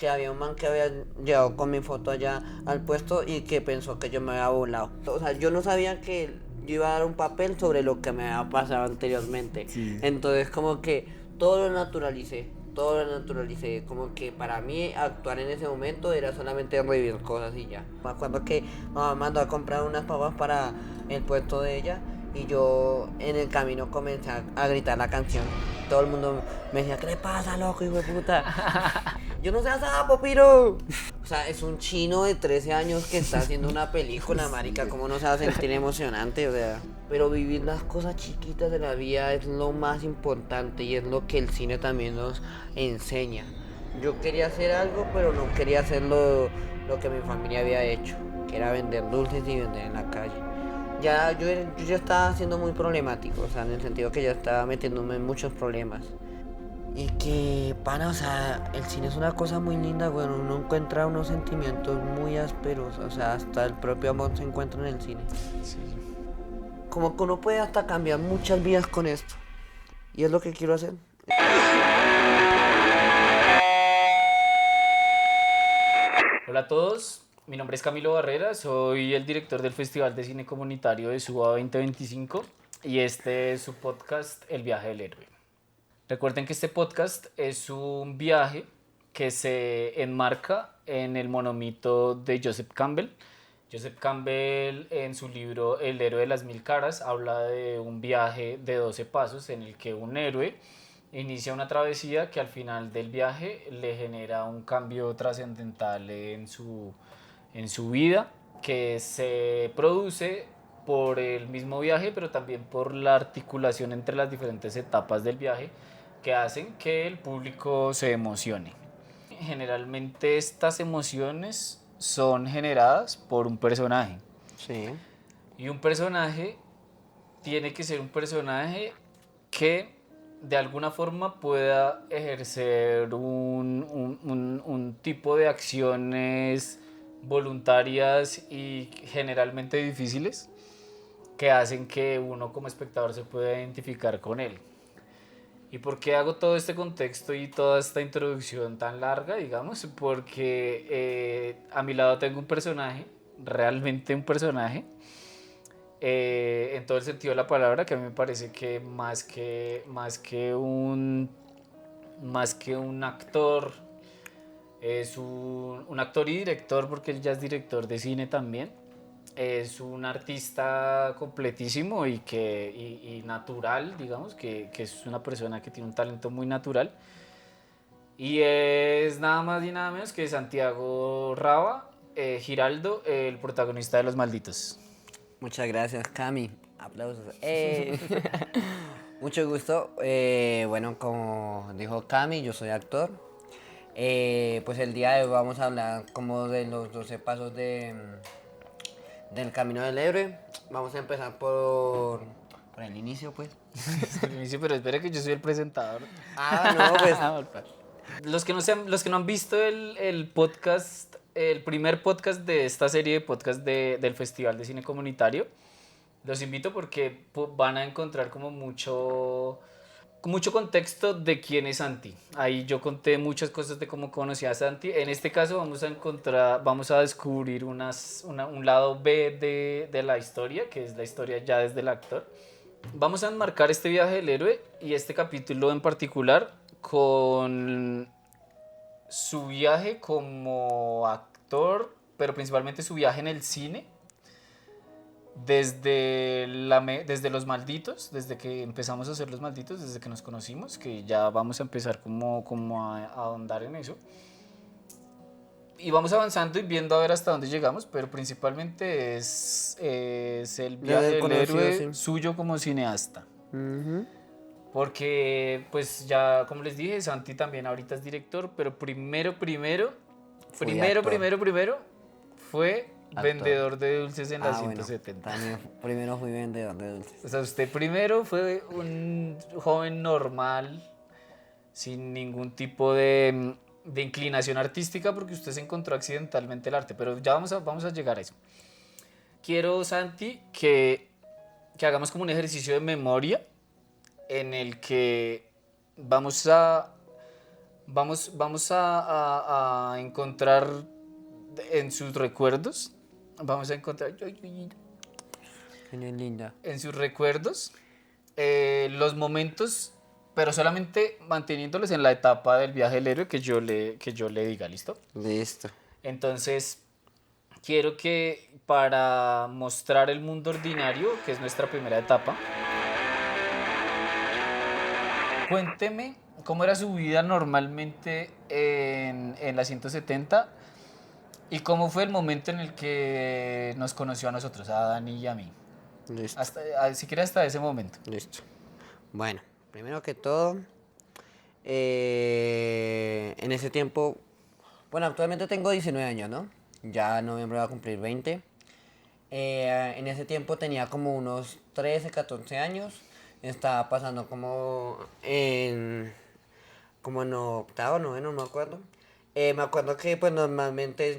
que había un man que había llegado con mi foto allá al puesto y que pensó que yo me había burlado. O sea, yo no sabía que yo iba a dar un papel sobre lo que me había pasado anteriormente. Sí. Entonces como que todo lo naturalicé, como que para mí actuar en ese momento era solamente revivir cosas y ya. Me acuerdo que mamá mandó a comprar unas papas para el puesto de ella y yo en el camino comencé a gritar la canción. Todo el mundo me decía, ¿qué le pasa, loco, hijo de puta? Yo no sé sapo, piro. O sea, es un chino de 13 años que está haciendo una película, marica. ¿Cómo no se va a sentir emocionante? O sea, pero vivir las cosas chiquitas de la vida es lo más importante y es lo que el cine también nos enseña. Yo quería hacer algo, pero no quería hacer lo que mi familia había hecho, que era vender dulces y vender en la calle. Yo ya estaba siendo muy problemático, o sea, en el sentido que ya estaba metiéndome en muchos problemas. Y que, pana, o sea, el cine es una cosa muy linda, bueno, uno encuentra unos sentimientos muy ásperos, o sea, hasta el propio amor se encuentra en el cine. Sí. Como que uno puede hasta cambiar muchas vidas con esto. Y es lo que quiero hacer. Hola a todos, mi nombre es Camilo Barrera, soy el director del Festival de Cine Comunitario de Suba 2025 y este es su podcast El Viaje del Héroe. Recuerden que este podcast es un viaje que se enmarca en el monomito de Joseph Campbell. Joseph Campbell en su libro El héroe de las mil caras habla de un viaje de 12 pasos en el que un héroe inicia una travesía que al final del viaje le genera un cambio trascendental en su vida que se produce por el mismo viaje pero también por la articulación entre las diferentes etapas del viaje que hacen que el público se emocione. Generalmente estas emociones son generadas por un personaje. Sí. Y un personaje tiene que ser un personaje que de alguna forma pueda ejercer un tipo de acciones voluntarias y generalmente difíciles que hacen que uno como espectador se pueda identificar con él. ¿Y por qué hago todo este contexto y toda esta introducción tan larga, digamos? Porque a mi lado tengo un personaje, realmente un personaje, en todo el sentido de la palabra, que a mí me parece que más que un actor, es un actor y director, porque él ya es director de cine también. Es un artista completísimo y natural, digamos, que es una persona que tiene un talento muy natural. Y es nada más y nada menos que Santiago Raba, Giraldo, el protagonista de Los Malditos. Muchas gracias, Cami. Aplausos. Mucho gusto. Bueno, como dijo Cami, yo soy actor. Pues el día de hoy vamos a hablar como de los 12 pasos del camino del héroe. Vamos a empezar por el inicio, pues. Pero espera que yo soy el presentador. Ah, no, pues. Los que no han visto el podcast, el primer podcast de esta serie de podcast del Festival de Cine Comunitario, los invito porque van a encontrar como mucho contexto de quién es Santi. Ahí yo conté muchas cosas de cómo conocí a Santi. En este caso vamos a descubrir un lado B de la historia, que es la historia ya desde el actor. Vamos a enmarcar este viaje del héroe y este capítulo en particular con su viaje como actor, pero principalmente su viaje en el cine, desde Los Malditos, desde que empezamos a hacer Los Malditos, desde que nos conocimos, que ya vamos a empezar como a ahondar en eso. Y vamos avanzando y viendo a ver hasta dónde llegamos, pero principalmente es el De viaje haber del conocido, sí. héroe suyo como cineasta. Ujú. Porque, pues ya como les dije, Santi también ahorita es director, pero primero Fui actor. fue Actor. vendedor de dulces en la Ah, bueno. 170. También primero fui vendedor de dulces. O sea, usted primero fue un joven normal, sin ningún tipo de inclinación artística, porque usted se encontró accidentalmente el arte, pero ya vamos a llegar a eso. Quiero, Santi, que hagamos como un ejercicio de memoria en el que vamos a Vamos a encontrar en sus recuerdos, vamos a encontrar Qué linda. en sus recuerdos los momentos, pero solamente manteniéndolos en la etapa del viaje del héroe que yo le diga, ¿listo? Listo. Entonces, quiero que para mostrar el mundo ordinario, que es nuestra primera etapa, cuénteme cómo era su vida normalmente en la 170 y cómo fue el momento en el que nos conoció a nosotros, a Dani y a mí. Listo. Si quiere hasta ese momento. Listo. Bueno, primero que todo, en ese tiempo, bueno, actualmente tengo 19 años, ¿no? Ya en noviembre voy a cumplir 20. En ese tiempo tenía como unos 13, 14 años. Estaba pasando como en octavo, noveno, no me acuerdo. Me acuerdo que pues normalmente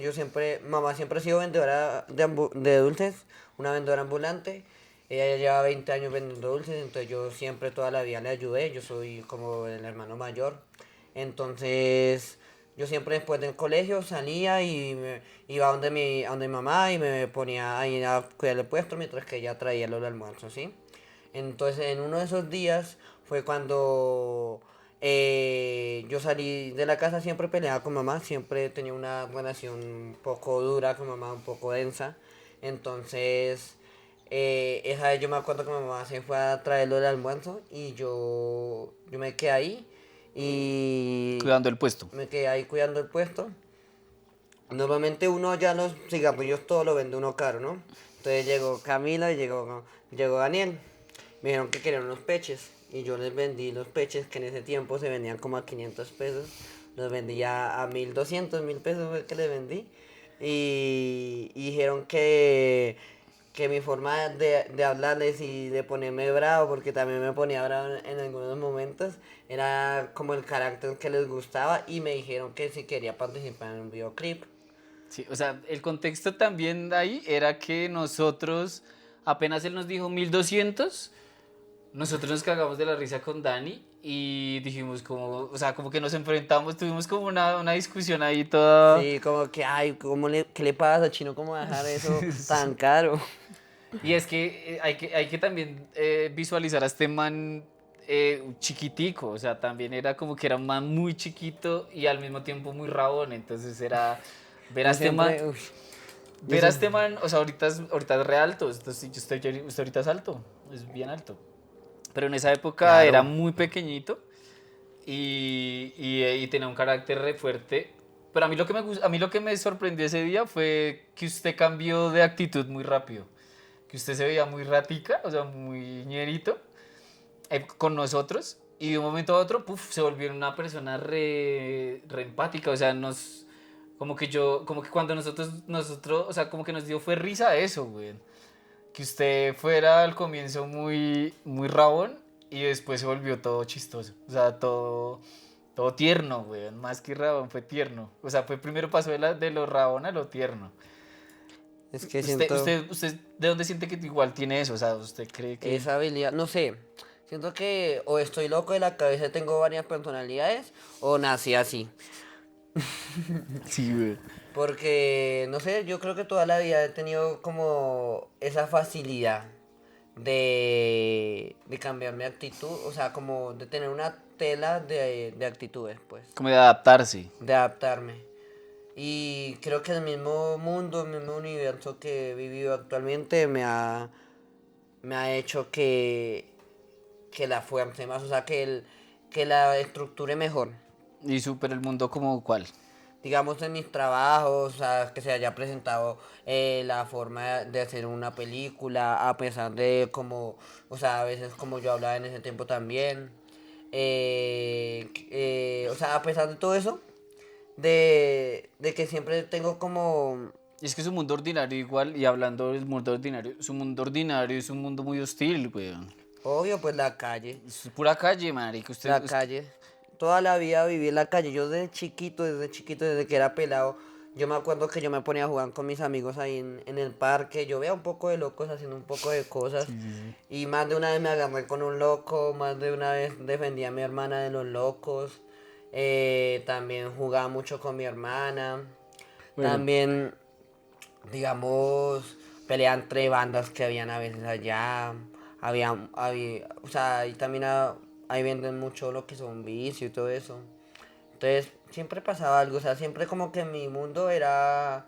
mamá siempre ha sido vendedora de dulces, una vendedora ambulante. Ella ya lleva 20 años vendiendo dulces, entonces yo siempre toda la vida le ayudé, yo soy como el hermano mayor. Entonces yo siempre después del colegio salía y iba a donde mi mamá y me ponía ahí a cuidar el puesto mientras que ella traía los almuerzos, ¿sí? Entonces en uno de esos días fue cuando yo salí de la casa, siempre peleaba con mamá, siempre tenía una relación un poco dura con mamá, un poco densa. Entonces, esa vez yo me acuerdo que mamá se fue a traerlo del almuerzo y yo me quedé ahí y Cuidando el puesto. me quedé ahí cuidando el puesto. Normalmente uno ya los cigarrillos todo lo vende uno caro, ¿no? Entonces llegó Camila y llegó Daniel. Me dijeron que querían unos peches y yo les vendí los peches que en ese tiempo se vendían como a 500 pesos. Los vendí ya a 1200, 1000 pesos fue que les vendí. Y dijeron que mi forma de hablarles y de ponerme bravo, porque también me ponía bravo en algunos momentos, era como el carácter que les gustaba y me dijeron que si quería participar en un videoclip. Sí, o sea, el contexto también ahí era que nosotros, apenas él nos dijo 1200, nosotros nos cagamos de la risa con Dani y dijimos como, o sea, como que nos enfrentamos, tuvimos como una discusión ahí toda. Sí, como que, ay, ¿qué le pasa, Chino? ¿Cómo dejar eso tan caro? Y es que hay que también visualizar a este man chiquitico, o sea, también era como que era un man muy chiquito y al mismo tiempo muy rabón, entonces era ver a Yo este man, siempre, uf, yo ver a siempre, este man, o sea, ahorita es re alto, usted ahorita es alto, es bien alto, pero en esa época era claro, muy pequeñito y tenía un carácter re fuerte. Pero a mí lo que me sorprendió ese día fue que usted cambió de actitud muy rápido, que usted se veía muy ratica, o sea, muy ñerito con nosotros y de un momento a otro, puf, se volvió una persona re empática, o sea, como que cuando nosotros, o sea, como que nos dio fue risa eso, güey. Que usted fuera al comienzo muy rabón y después se volvió todo chistoso, o sea, todo tierno, güey, más que rabón, fue tierno. O sea, fue primero pasó de lo rabón a lo tierno. es que ¿Usted, siento usted, usted de dónde siente que igual tiene eso? O sea, ¿usted cree que...? esa habilidad, no sé, siento que o estoy loco de la cabeza, tengo varias personalidades, o nací así. Sí, güey. Porque, no sé, yo creo que toda la vida he tenido como esa facilidad de cambiar mi actitud, o sea, como de tener una tela de actitudes, pues, Como de adaptarse. de adaptarme. Y creo que el mismo mundo, el mismo universo que he vivido actualmente me ha hecho que la fuerce más, o sea, que la estructure mejor. Y super el mundo como cuál. Digamos en mis trabajos, o sea, que se haya presentado la forma de hacer una película, a pesar de como, o sea, a veces como yo hablaba en ese tiempo también. O sea, a pesar de todo eso, de que siempre tengo como, Y es que su mundo ordinario igual, y hablando del mundo ordinario, su mundo ordinario es un mundo muy hostil, weón. obvio, pues la calle. Es pura calle, marica. La calle. Toda la vida viví en la calle. Yo desde chiquito, desde que era pelado, yo me acuerdo que yo me ponía a jugar con mis amigos ahí en el parque. Yo veía un poco de locos haciendo un poco de cosas. Sí, sí, sí. Y más de una vez me agarré con un loco, más de una vez defendí a mi hermana de los locos. También jugaba mucho con mi hermana. Bueno. También, digamos, pelea entre bandas que habían a veces allá. O sea, ahí también ahí venden mucho lo que son vicio y todo eso. Entonces, siempre pasaba algo, o sea, siempre como que mi mundo era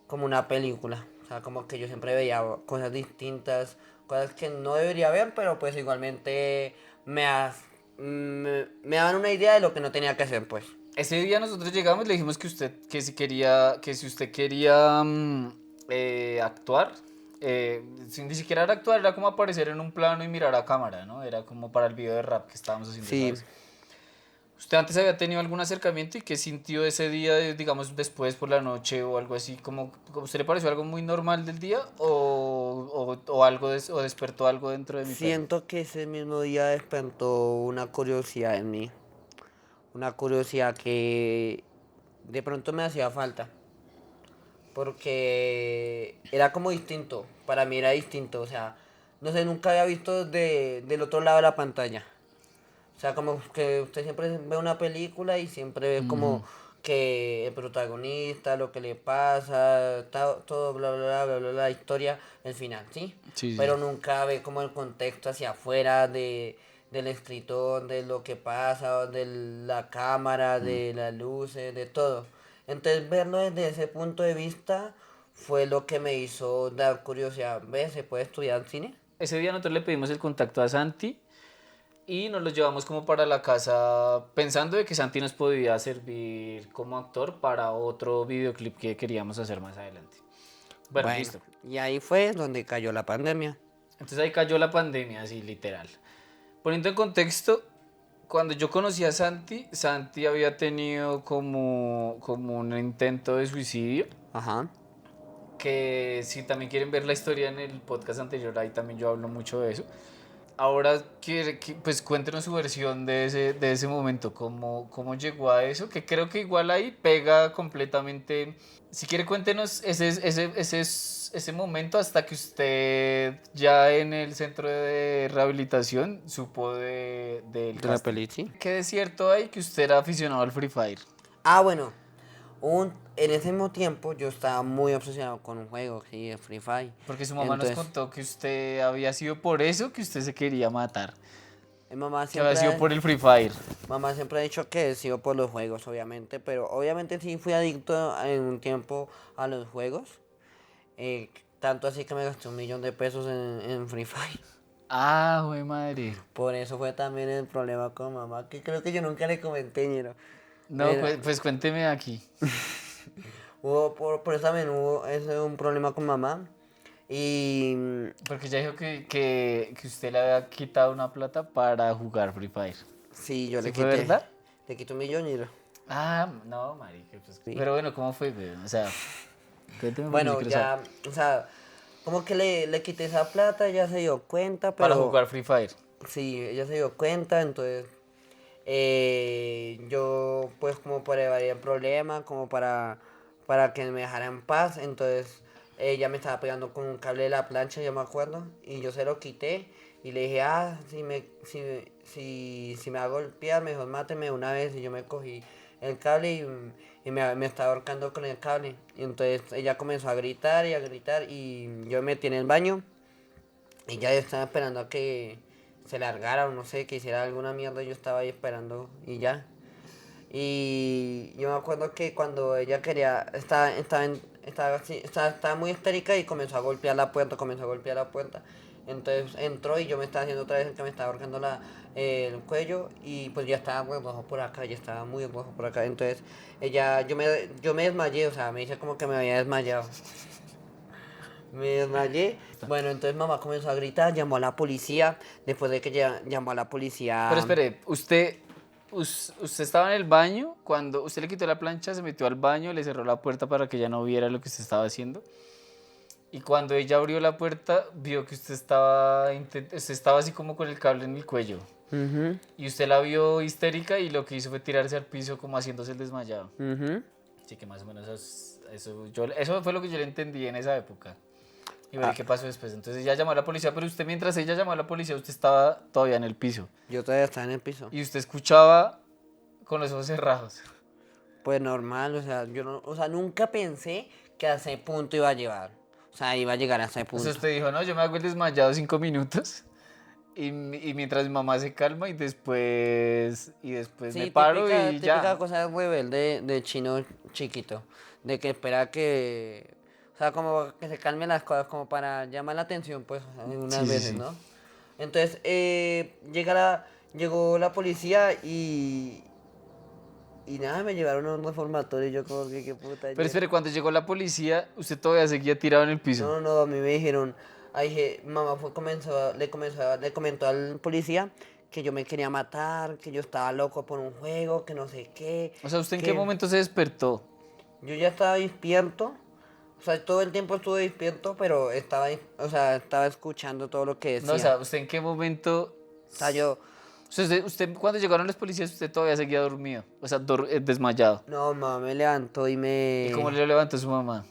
como una película. O sea, como que yo siempre veía cosas distintas, cosas que no debería ver, pero pues igualmente me daban una idea de lo que no tenía que hacer, pues. Ese día nosotros llegamos y le dijimos que si usted quería actuar, ni siquiera era actuar, era como aparecer en un plano y mirar a cámara, ¿no? Era como para el video de rap que estábamos haciendo esa Sí, vez. ¿Usted antes había tenido algún acercamiento y qué sintió ese día, digamos, después por la noche o algo así? ¿Cómo usted le pareció algo muy normal del día o algo o despertó algo dentro de mi perro? siento que ese mismo día despertó una curiosidad en mí. Una curiosidad que de pronto me hacía falta. Porque era como distinto, para mí era distinto, o sea, no sé, nunca había visto del otro lado de la pantalla. O sea, como que usted siempre ve una película y siempre ve como Ujú. que el protagonista, lo que le pasa, todo, bla, bla, bla, bla, bla, la historia, el final, ¿sí? Sí, sí. Pero nunca ve como el contexto hacia afuera del escritor, de lo que pasa, de la cámara, de las luces, de todo. Entonces verlo desde ese punto de vista fue lo que me hizo dar curiosidad. ¿Ves? ¿Se puede estudiar cine? Ese día nosotros le pedimos el contacto a Santi y nos lo llevamos como para la casa pensando de que Santi nos podía servir como actor para otro videoclip que queríamos hacer más adelante. Bueno, Bueno, listo. y ahí fue donde cayó la pandemia. Entonces ahí cayó la pandemia, así literal. Poniendo en contexto, cuando yo conocí a Santi, Santi había tenido como un intento de suicidio, Ajá. que si también quieren ver la historia en el podcast anterior, ahí también yo hablo mucho de eso. Ahora, pues cuéntenos su versión de ese momento, cómo llegó a eso, que creo que igual ahí pega completamente. Si quiere, cuéntenos ese momento hasta que usted ya en el centro de rehabilitación supo del De la casting. peli, sí. ¿Qué de cierto hay que usted era aficionado al Free Fire? Ah, bueno. En ese mismo tiempo yo estaba muy obsesionado con un juego, sí, el Free Fire. Porque su mamá nos Entonces, contó que usted había sido por eso que usted se quería matar, mi mamá que había siempre, sido por el Free Fire. mamá siempre ha dicho que he sido por los juegos, obviamente, pero obviamente sí fui adicto en un tiempo a los juegos. eh, Tanto así que me gasté 1 millón de pesos en Free Fire. Ah, güey madre. Por eso fue también el problema con mamá, que creo que yo nunca le comenté, ñero. No, Pero pues cuénteme aquí. por eso también hubo ese un problema con mamá. Y Porque ya dijo que usted le había quitado una plata para jugar Free Fire. sí, yo ¿Sí le fue quité. verdad? Le quité 1 millón, ñero. Ah, no, marica. Pues, Sí. pero bueno, ¿cómo fue, güey? O sea, cuénteme porque yo Bueno, quiero saber. ya, o sea, como que le quité esa plata, ella se dio cuenta, Para pero jugar Free Fire. sí, ella se dio cuenta, entonces yo pues como para evadir el problema, como para que me dejara en paz, entonces ella me estaba pegando con un cable de la plancha, yo me acuerdo, y yo se lo quité y le dije, si me va a golpear, mejor máteme una vez, y yo me cogí el cable y me estaba ahorcando con el cable, y entonces ella comenzó a gritar y a gritar, y yo me metí en el baño, y ya yo estaba esperando a que se largara o no sé, que hiciera alguna mierda, yo estaba ahí esperando y ya. Y yo me acuerdo que cuando ella quería, estaba muy histérica y comenzó a golpear la puerta, comenzó a golpear la puerta. Entonces entró y yo me estaba haciendo otra vez el que me estaba ahorcando el cuello y pues ya estaba muy rojo por acá, ya estaba muy rojo por acá. Entonces yo me desmayé, o sea, me dice como que me había desmayado. Me desmayé. Bueno, entonces mamá comenzó a gritar, llamó a la policía. Después de que llamó a la Pero policía. espere, usted estaba en el baño, cuando usted le quitó la plancha, se metió al baño, le cerró la puerta para que ella no viera lo que usted estaba haciendo. Y cuando ella abrió la puerta, vio que usted estaba así como con el cable en el cuello. Ujú, Y usted la vio histérica y lo que hizo fue tirarse al piso como haciéndose el desmayado. ujú. Así que más o menos eso fue lo que yo le entendí en esa época. Y veré Ah, qué pasó después. Entonces ella llamó a la policía, pero usted mientras ella llamó a la policía, usted estaba todavía en el piso. yo todavía estaba en el piso. Y usted escuchaba con los ojos cerrados. Pues normal, o sea, yo no, o sea, nunca pensé que a ese punto iba a llevar. O sea, iba a llegar a ese O punto. sea, usted dijo, no, yo me hago el desmayado 5 minutos y mientras mi mamá se calma y después me Sí, paro típica, y típica ya. cosa rebelde de chino chiquito. De que espera que, o sea, como que se calmen las cosas como para llamar la atención, pues, Sí, algunas sí, veces, sí. ¿no? Entonces, llegó la policía y nada, me llevaron a un reformatorio y yo como que qué puta Pero ayer. espere, cuando llegó la policía, usted todavía seguía tirado en el piso. No, no, no, a mí me dijeron, ahí mamá le comentó al policía que yo me quería matar, que yo estaba loco por un juego, que no sé qué, O sea, ¿usted en qué que momento se despertó? yo ya estaba despierto, o sea, todo el tiempo estuve despierto, pero o sea, estaba escuchando todo lo que No, o decía. sea, ¿usted en qué momento? O sea, yo, O sea, usted cuando llegaron los policías, usted todavía seguía dormido. O sea, desmayado. no, mamá me levantó y ¿Y cómo le levantó su mamá?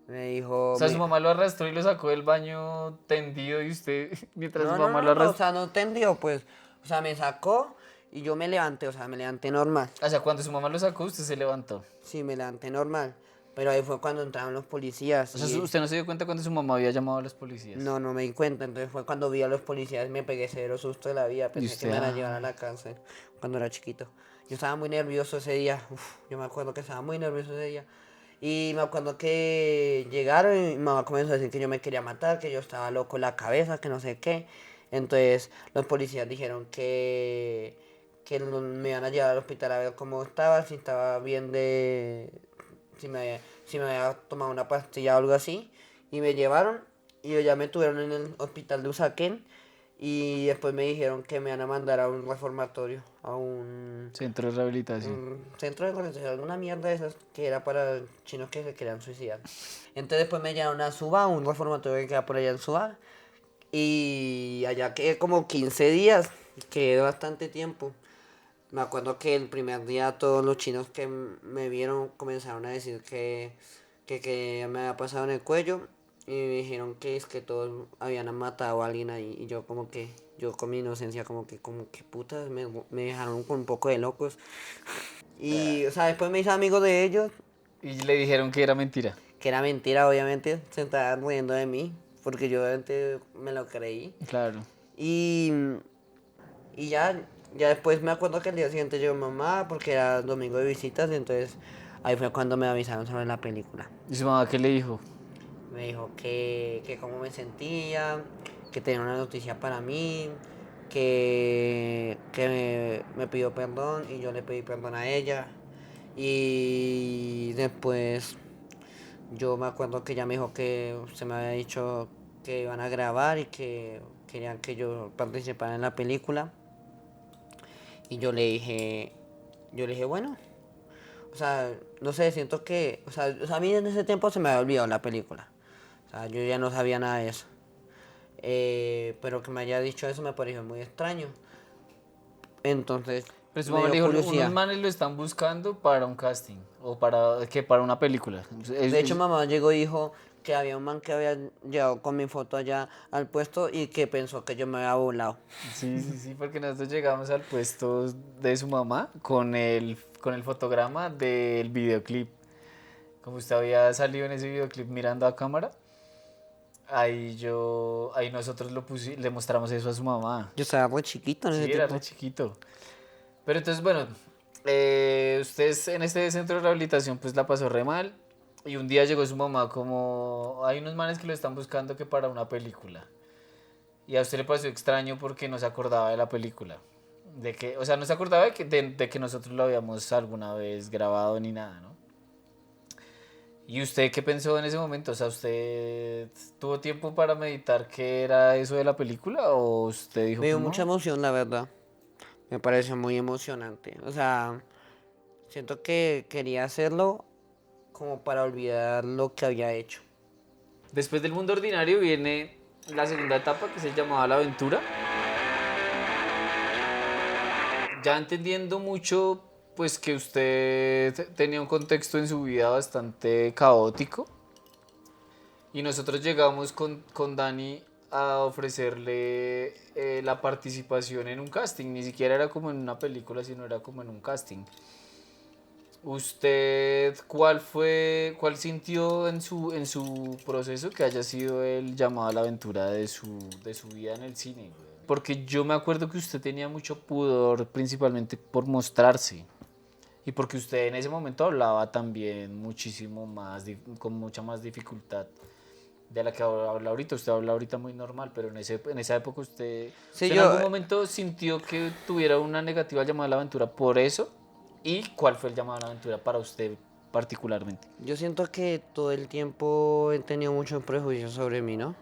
me O dijo, sea, su mamá lo arrastró y lo sacó del baño tendido y usted, mientras su no, no, mamá lo no, no, o arrastró. sea, no entendió, pues, o sea, me sacó y yo me levanté, o sea, me levanté normal. O sea, cuando su mamá lo sacó, usted se levantó. Sí, me levanté normal. Pero ahí fue cuando entraron los policías O sea, y usted no se dio cuenta cuando su mamá había llamado a los policías. no me di cuenta. Entonces fue cuando vi a los policías y me pegué cero susto de la vida. Y Pensé que usted, me iban a llevar a ah. la cárcel cuando era chiquito. Yo estaba muy nervioso ese día. Uf, yo me acuerdo que estaba muy nervioso ese día. Y me acuerdo que llegaron y mi mamá comenzó a decir que yo me quería matar, que yo estaba loco en la cabeza, que no sé qué. Entonces los policías dijeron que me iban a llevar al hospital a ver cómo estaba, si estaba bien si me había tomado una pastilla o algo así. Y me llevaron y ya me tuvieron en el hospital de Usaquén. Y después me dijeron que me iban a mandar a un reformatorio, a Centro de rehabilitación. un centro de organización, alguna mierda de esas que era para chinos que se querían suicidar. Entonces después me llevaron a Suba, un reformatorio que queda por allá en Suba. Y allá quedé como 15 días, quedé bastante tiempo. Me acuerdo que el primer día todos los chinos que me vieron comenzaron a decir que me había pasado en el cuello y me dijeron que es que todos habían matado a alguien ahí y yo como que, yo con mi inocencia como que putas, me dejaron con un poco de locos. Y, o sea, después me hice amigo de ellos, Y le dijeron que era mentira. que era mentira obviamente, se estaban riendo de mí, porque yo obviamente me lo creí. Claro. Y Y ya después me acuerdo que el día siguiente llegó mamá porque era domingo de visitas, entonces ahí fue cuando me avisaron sobre la película. ¿Y su mamá qué le dijo? Me dijo que cómo me sentía, que tenía una noticia para mí, que me pidió perdón y yo le pedí perdón a ella. Y después yo me acuerdo que ella me dijo que se me había dicho que iban a grabar y que querían que yo participara en la película. Y yo le dije, bueno, o sea, no sé, siento que, o sea, a mí en ese tiempo se me había olvidado la película. O sea, yo ya no sabía nada de eso. Pero que me haya dicho eso me pareció muy extraño. Entonces, Pero su me mamá le dio dijo, unos curiosidad. manes lo están buscando para un casting. O para una película. De hecho, mamá llegó y dijo que había un man que había llegado con mi foto allá al puesto y que pensó que yo me había burlado. Sí, sí, sí, porque nosotros llegamos al puesto de su mamá con el fotograma del videoclip. Como usted había salido en ese videoclip mirando a cámara, ahí nosotros le mostramos eso a su mamá. Yo estaba muy chiquito en ese Sí, era re tiempo. chiquito. Pero entonces, bueno, usted en este centro de rehabilitación pues la pasó re mal. Y un día llegó su mamá como, hay unos manes que lo están buscando que para una película. Y a usted le pareció extraño porque no se acordaba de la película. O sea, no se acordaba de que nosotros lo habíamos alguna vez grabado ni nada, ¿no? ¿Y usted qué pensó en ese momento? O sea, ¿usted tuvo tiempo para meditar qué era eso de la película? ¿O usted dijo Me dio como mucha no? emoción, la verdad. Me pareció muy emocionante. O sea, siento que quería hacerlo como para olvidar lo que había hecho. Después del mundo ordinario viene la segunda etapa que se llamaba la aventura. Ya entendiendo mucho, pues que usted tenía un contexto en su vida bastante caótico. Y nosotros llegamos con Dani a ofrecerle la participación en un casting. Ni siquiera era como en una película, sino era como en un casting. ¿Usted cuál sintió en su proceso que haya sido el llamado a la aventura de su vida en el cine? Porque yo me acuerdo que usted tenía mucho pudor, principalmente por mostrarse. Y porque usted en ese momento hablaba también muchísimo más, con mucha más dificultad de la que habla ahorita. Usted habla ahorita muy normal, pero en esa época Sí, usted en algún momento sintió que tuviera una negativa al llamado a la aventura por eso. ¿Y cuál fue el llamado a la aventura para usted particularmente? yo siento que todo el tiempo he tenido muchos prejuicios sobre mí, ¿no?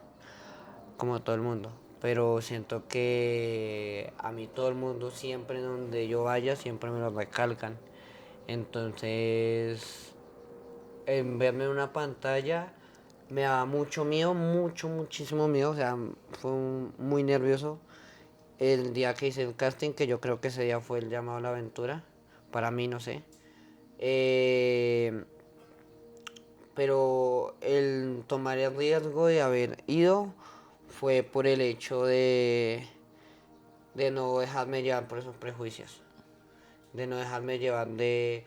Como todo el mundo. Pero siento que a mí todo el mundo siempre donde yo vaya siempre me lo recalcan. Entonces, en verme en una pantalla me daba mucho miedo, muchísimo miedo. O sea, fue muy nervioso el día que hice el casting, que yo creo que ese día fue el llamado a la aventura. Para mí, no sé. Eh, pero el tomar el riesgo de haber ido fue por el hecho de no dejarme llevar por esos prejuicios, de no dejarme llevar de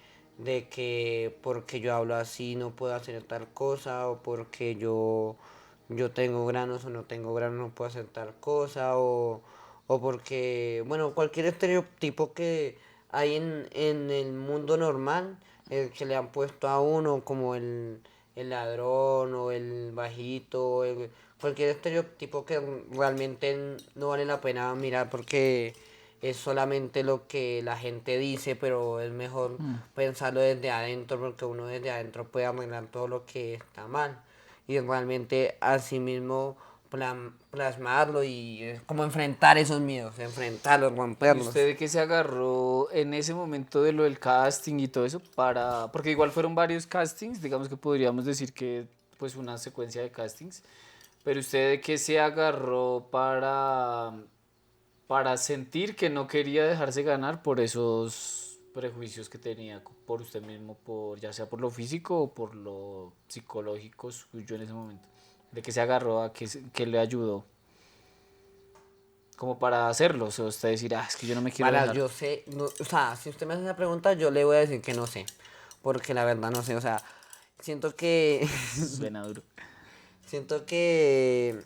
que porque yo hablo así no puedo hacer tal cosa, o porque yo tengo granos o no tengo granos no puedo hacer tal cosa, o porque, bueno, cualquier estereotipo que hay en el mundo normal, el que le han puesto a uno, como el ladrón o el bajito, cualquier estereotipo que realmente no vale la pena mirar porque es solamente lo que la gente dice, pero es mejor pensarlo desde adentro porque uno desde adentro puede arreglar todo lo que está mal y realmente así mismo plasmarlo y es como enfrentar esos miedos, enfrentarlos, ¿Y romperlos. usted de qué se agarró en ese momento de lo del casting y todo eso porque igual fueron varios castings, digamos que podríamos decir que pues una secuencia de castings, pero usted de qué se agarró para sentir que no quería dejarse ganar por esos prejuicios que tenía por usted mismo, ya sea por lo físico o por lo psicológico suyo en ese momento? ¿De qué se agarró a qué le ayudó? Como para hacerlo, o sea, usted decir, es que yo no me quiero Para, dejar. yo sé, no, o sea, si usted me hace esa pregunta, yo le voy a decir que no sé, porque la verdad no sé, o sea, siento que, Suena duro. siento que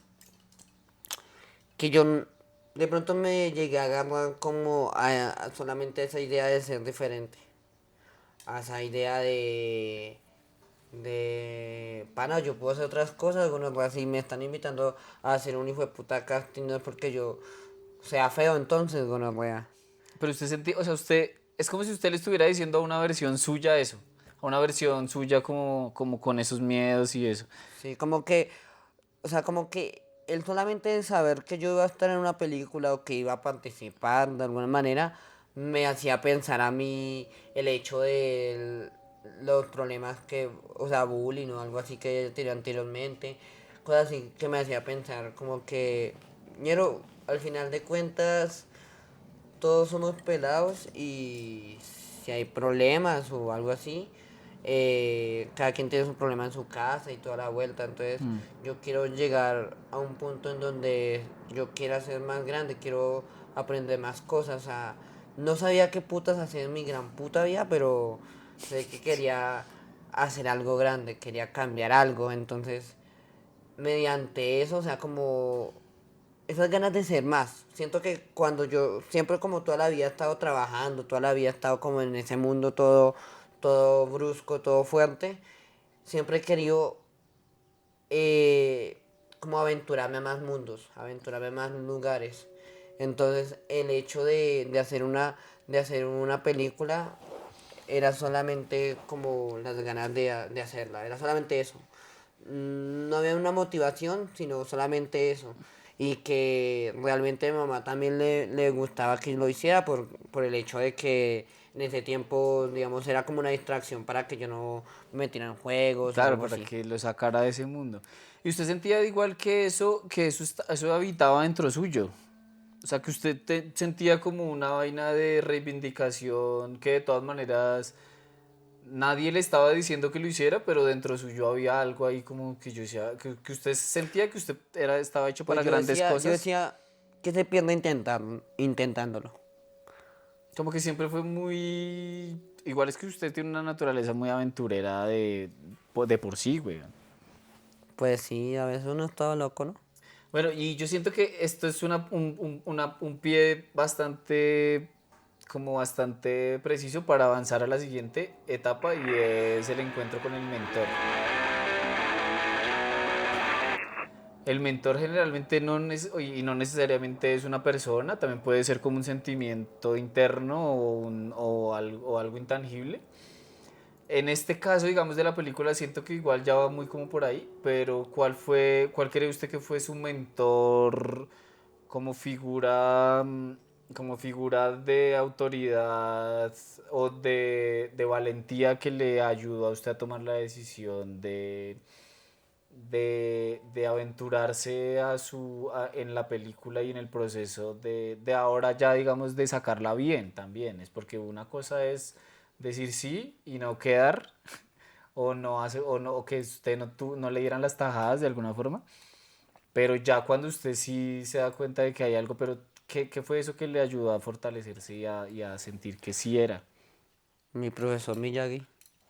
yo de pronto me llegué a agarrar como a solamente esa idea de ser diferente, a esa idea pana, yo puedo hacer otras cosas, bueno, pues si me están invitando a hacer un hijo de puta casting, no es porque yo sea feo entonces, gonorrea. Pero usted sentía, o sea, es como si usted le estuviera diciendo a una versión suya eso, a una versión suya como con esos miedos y eso. Sí, como que, o sea, como que el solamente saber que yo iba a estar en una película o que iba a participar de alguna manera, me hacía pensar a mí el hecho de los problemas que, o sea, bullying o algo así que tiré anteriormente, cosas así que me hacía pensar como que, ñero, al final de cuentas, todos somos pelados y si hay problemas o algo así, cada quien tiene su problema en su casa y toda la vuelta. Entonces yo quiero llegar a un punto en donde yo quiera ser más grande, quiero aprender más cosas. O sea, no sabía qué putas hacer en mi gran puta vida, pero sé que quería hacer algo grande, quería cambiar algo. Entonces, mediante eso, o sea, como esas ganas de ser más. Siento que cuando yo, siempre como toda la vida he estado trabajando, toda la vida he estado como en ese mundo todo brusco, todo fuerte, siempre he querido como aventurarme a más mundos, aventurarme a más lugares. Entonces el hecho de hacer una película era solamente como las ganas de hacerla, era solamente eso. No había una motivación, sino solamente eso. Y que realmente a mi mamá también le gustaba que lo hiciera por el hecho de que en ese tiempo, digamos, era como una distracción para que yo no me metiera en juegos o Claro, algo para así. que lo sacara de ese mundo. ¿Y usted sentía igual que eso habitaba dentro suyo? O sea, que usted sentía como una vaina de reivindicación que de todas maneras nadie le estaba diciendo que lo hiciera, pero dentro suyo había algo ahí como que yo decía, que usted sentía que usted estaba hecho Pues para grandes yo cosas. decía que se pierde intentándolo. Como que siempre fue muy... Igual es que usted tiene una naturaleza muy aventurera de por sí, güey. Pues sí, a veces uno está loco, ¿no? Bueno, y yo siento que esto es un pie bastante, como bastante preciso para avanzar a la siguiente etapa y es el encuentro con el mentor. El mentor generalmente y no necesariamente es una persona, también puede ser como un sentimiento interno o algo intangible. En este caso, digamos, de la película, siento que igual ya va muy como por ahí, pero cuál cree usted que fue su mentor como figura, como figura de autoridad o de valentía que le ayudó a usted a tomar la decisión de aventurarse en la película y en el proceso de ahora ya, digamos, de sacarla bien también? Es porque una cosa es decir sí y no quedar o no hace o no o que usted no le dieran las tajadas de alguna forma, pero ya cuando usted sí se da cuenta de que hay algo, pero ¿qué fue eso que le ayudó a fortalecerse y a sentir que sí era? Mi profesor Miyagi.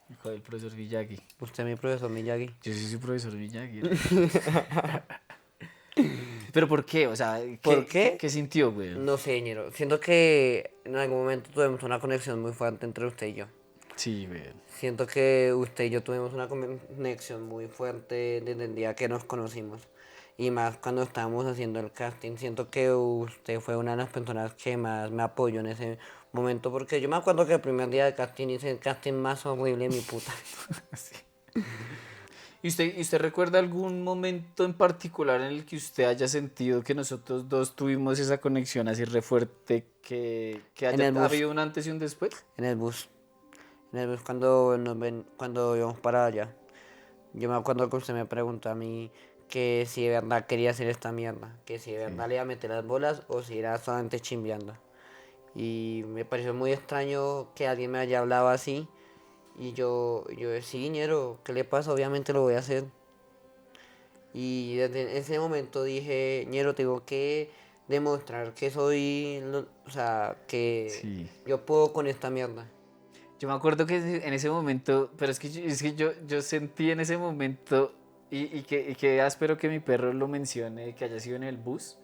Hijo del profesor Miyagi. Usted es mi profesor Miyagi. Yo sí soy profesor Miyagi. ¿Pero por qué? O sea, ¿Por ¿qué, qué? qué sintió, güey? No sé, ñero. Siento que en algún momento tuvimos una conexión muy fuerte entre usted y yo. Sí, güey. Siento que usted y yo tuvimos una conexión muy fuerte desde el día que nos conocimos. Y más cuando estábamos haciendo el casting. Siento que usted fue una de las personas que más me apoyó en ese momento. Porque yo me acuerdo que el primer día de casting hice el casting más horrible de mi puta. Sí. ¿Y usted recuerda algún momento en particular en el que usted haya sentido que nosotros dos tuvimos esa conexión así re fuerte que En haya el bus. habido un antes y un después? En el bus. En el bus cuando íbamos para allá. Yo me acuerdo que usted me preguntó a mí que si de verdad quería hacer esta mierda. Que si de Sí. verdad le iba a meter las bolas o si era solamente chimbeando. Y me pareció muy extraño que alguien me haya hablado así. Y yo sí, ñero, ¿qué le pasa? Obviamente lo voy a hacer. Y desde ese momento dije, ñero, tengo que demostrar que o sea, que Sí. yo puedo con esta mierda. Yo me acuerdo que en ese momento, pero es que yo sentí en ese momento, y que áspero que mi perro lo mencione, que haya sido en el bus.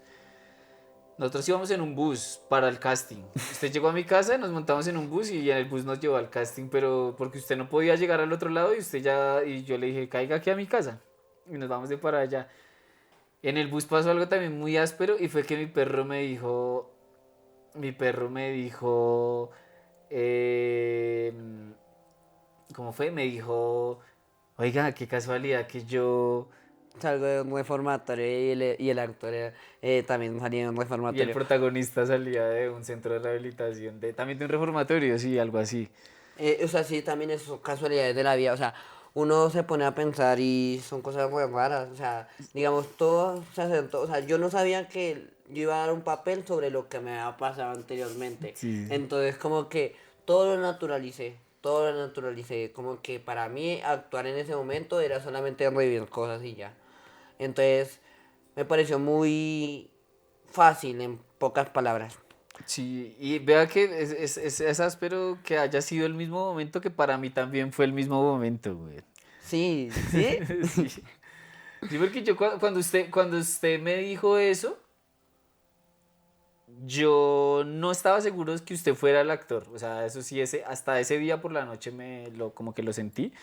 Nosotros íbamos en un bus para el casting. Usted llegó a mi casa, nos montamos en un bus y en el bus nos llevó al casting, pero porque usted no podía llegar al otro lado y yo le dije, caiga aquí a mi casa. Y nos vamos de para allá. En el bus pasó algo también muy áspero y fue que mi perro me dijo, eh, ¿cómo fue? Me dijo, oiga, qué casualidad que yo... Salgo de un reformatorio y el actor también salía de un Y el reformatorio. protagonista salía de un centro de rehabilitación, también de un reformatorio, sí, algo así. O sea, sí, también es casualidades de la vida. O sea, uno se pone a pensar y son cosas muy raras. O sea, digamos, todo se acertó. O sea, yo no sabía que yo iba a dar un papel sobre lo que me había pasado anteriormente. Sí, Entonces, como que todo lo naturalicé. Todo lo naturalicé. Como que para mí actuar en ese momento era solamente revivir cosas y ya. Entonces, me pareció muy fácil en pocas palabras. sí, y vea que es áspero que haya sido el mismo momento que para mí también fue el mismo momento, güey. Sí, ¿sí? Sí, sí, porque yo cuando usted me dijo eso, yo no estaba seguro de que usted fuera el actor. O sea, eso sí, hasta ese día por la noche como que lo sentí.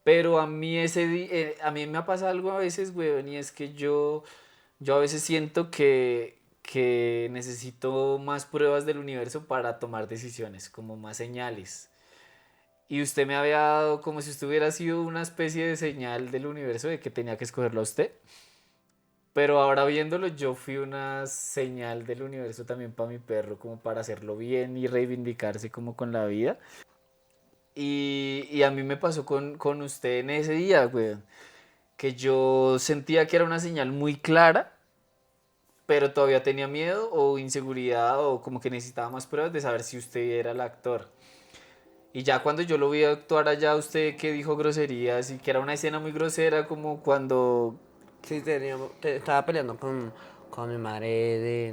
Pero a mí me ha pasado algo a veces, güey, y es que yo a veces siento que necesito más pruebas del universo para tomar decisiones, como más señales. Y usted me había dado como si usted hubiera sido una especie de señal del universo de que tenía que escogerlo a usted. Pero ahora viéndolo, yo fui una señal del universo también para mi perro, como para hacerlo bien y reivindicarse como con la vida. Y a mí me pasó con usted en ese día, güey, que yo sentía que era una señal muy clara, pero todavía tenía miedo o inseguridad o como que necesitaba más pruebas de saber si usted era el actor. Y ya cuando yo lo vi actuar allá, usted que dijo groserías y que era una escena muy grosera, como cuando Sí, estaba peleando con mi madre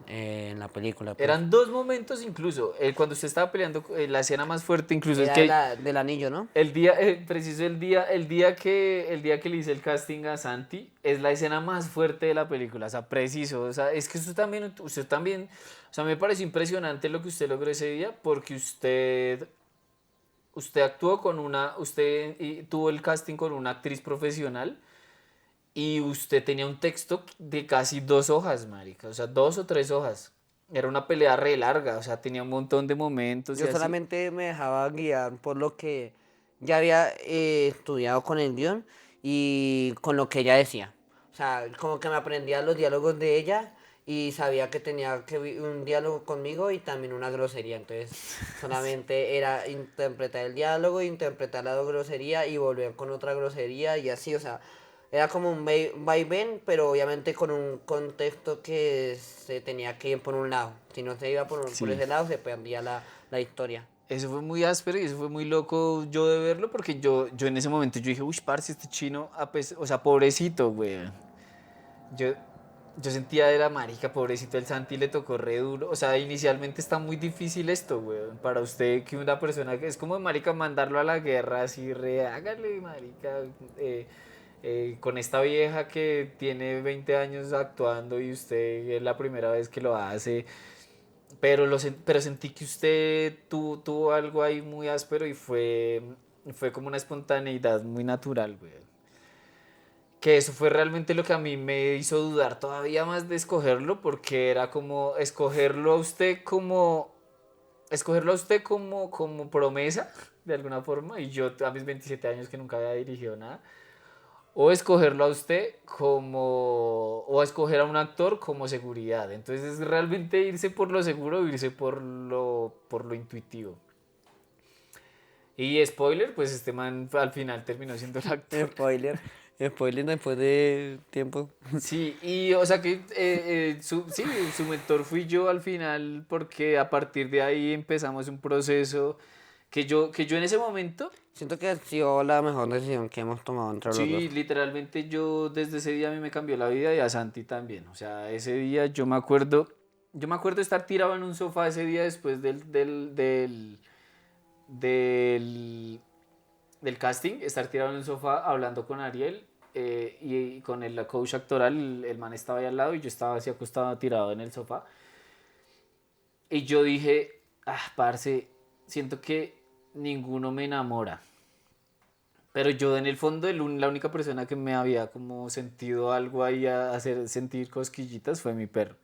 en la película, pues. eran dos momentos incluso. Cuando usted estaba peleando, la escena más fuerte incluso es Era que del anillo, ¿no? el día, preciso el día que le hice el casting a Santi, es la escena más fuerte de la película, o sea, preciso, o sea, es que usted también, o sea, me parece impresionante lo que usted logró ese día, porque usted actuó tuvo el casting con una actriz profesional, y usted tenía un texto de casi 2 hojas, marica, o sea, 2 o 3 hojas. Era una pelea re larga, o sea, tenía un montón de momentos y Yo así. solamente me dejaba guiar por lo que ya había estudiado con el guión y con lo que ella decía. O sea, como que me aprendía los diálogos de ella y sabía que tenía un diálogo conmigo y también una grosería. Entonces, solamente era interpretar el diálogo, interpretar la grosería y volver con otra grosería y así, o sea, era como un vaivén, pero obviamente con un contexto que se tenía que ir por un lado. Si no se iba por Sí. ese lado, se perdía la historia. Eso fue muy áspero y eso fue muy loco yo de verlo porque yo en ese momento yo dije, uy, parce, este chino, o sea, pobrecito, güey. Yo, yo sentía era marica, pobrecito el Santi le tocó re duro. O sea, inicialmente está muy difícil esto, güey. Para usted que una persona que es como marica mandarlo a la guerra así, re, hágale, marica. Con esta vieja que tiene 20 años actuando y usted es la primera vez que lo hace. Pero sentí que usted tuvo algo ahí muy áspero y fue como una espontaneidad muy natural, güey. Que eso fue realmente lo que a mí me hizo dudar todavía más de escogerlo, porque era como escogerlo a usted como promesa, de alguna forma, y yo a mis 27 años que nunca había dirigido nada, o escogerlo a usted o escoger a un actor como seguridad. Entonces es realmente irse por lo seguro o irse por lo intuitivo. Y spoiler, pues este man al final terminó siendo el actor. Spoiler, spoiler después de tiempo. Sí, y o sea que sí, su mentor fui yo al final, porque a partir de ahí empezamos un proceso que yo en ese momento. Siento que ha sido la mejor decisión que hemos tomado entre los dos. Sí, literalmente yo desde ese día a mí me cambió la vida y a Santi también. O sea, ese día yo me acuerdo estar tirado en un sofá ese día después del, del casting, estar tirado en un sofá hablando con Ariel, y con el coach actoral, el man estaba ahí al lado y yo estaba así acostado tirado en el sofá. Y yo dije, parce, siento que ninguno me enamora. Pero yo en el fondo la única persona que me había como sentido algo ahí a hacer sentir cosquillitas fue mi perro.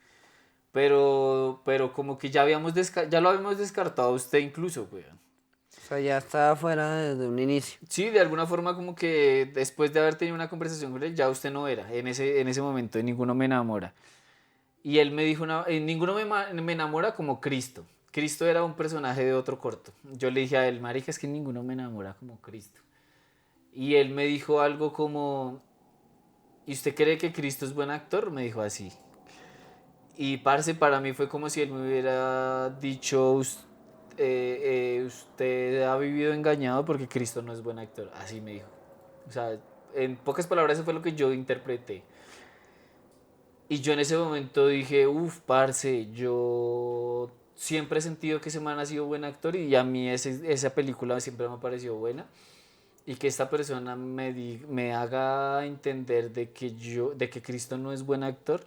Pero como que ya lo habíamos descartado a usted incluso, weón. O sea, ya estaba fuera desde un inicio. Sí, de alguna forma como que después de haber tenido una conversación con él, ya usted no era, en ese momento, y ninguno me enamora. Y él me dijo, ninguno me enamora como Cristo. Cristo era un personaje de otro corto. Yo le dije a él, marica, es que ninguno me enamora como Cristo. Y él me dijo algo como, ¿y usted cree que Cristo es buen actor? Me dijo así. Y parce, para mí fue como si él me hubiera dicho, usted ha vivido engañado porque Cristo no es buen actor. Así me dijo. O sea, en pocas palabras eso fue lo que yo interpreté. Y yo en ese momento dije, uff, parce, yo siempre he sentido que ese man ha sido buen actor y a mí esa película siempre me ha parecido buena. Y que esta persona me haga entender de que Cristo no es buen actor.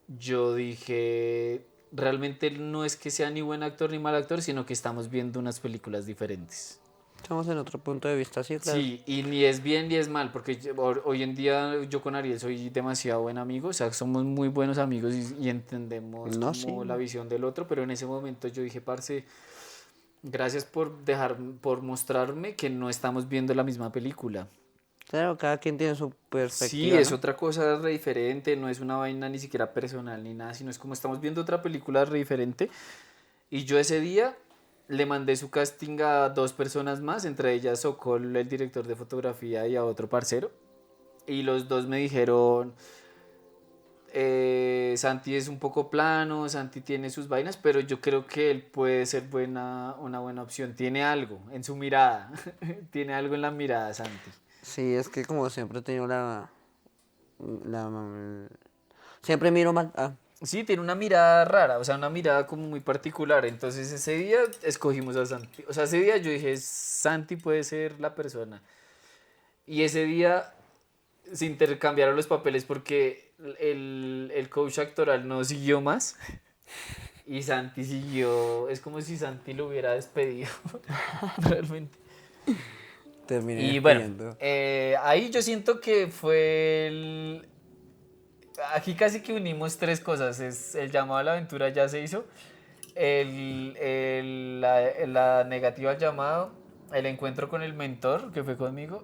Yo dije, realmente no es que sea ni buen actor ni mal actor, sino que estamos viendo unas películas diferentes. Estamos en otro punto de vista, sí, claro. Sí, y ni es bien ni es mal, porque hoy en día yo con Ariel soy demasiado buen amigo, o sea, somos muy buenos amigos y entendemos No, sí. como la visión del otro, pero en ese momento yo dije, parce, gracias por mostrarme que no estamos viendo la misma película. Claro, cada quien tiene su Sí, perspectiva, es ¿no? otra cosa re diferente, no es una vaina ni siquiera personal ni nada, sino es como estamos viendo otra película re diferente. Y yo ese día le mandé su casting a 2 personas más, entre ellas Sokol, el director de fotografía, y a otro parcero. Y los dos me dijeron, Santi es un poco plano, Santi tiene sus vainas, pero yo creo que él puede ser una buena opción. Tiene algo en su mirada, tiene algo en la mirada, Santi. Sí, es que como siempre he tenido la siempre miro mal. Sí, tiene una mirada rara, o sea, una mirada como muy particular. Entonces ese día escogimos a Santi. O sea, ese día yo dije, Santi puede ser la persona. Y ese día se intercambiaron los papeles porque el coach actoral no siguió más y Santi siguió. Es como si Santi lo hubiera despedido, realmente. Terminé Y bueno, despidiendo. ahí yo siento que fue aquí casi que unimos tres cosas. Es el llamado a la aventura ya se hizo, la negativa al llamado, el encuentro con el mentor, que fue conmigo,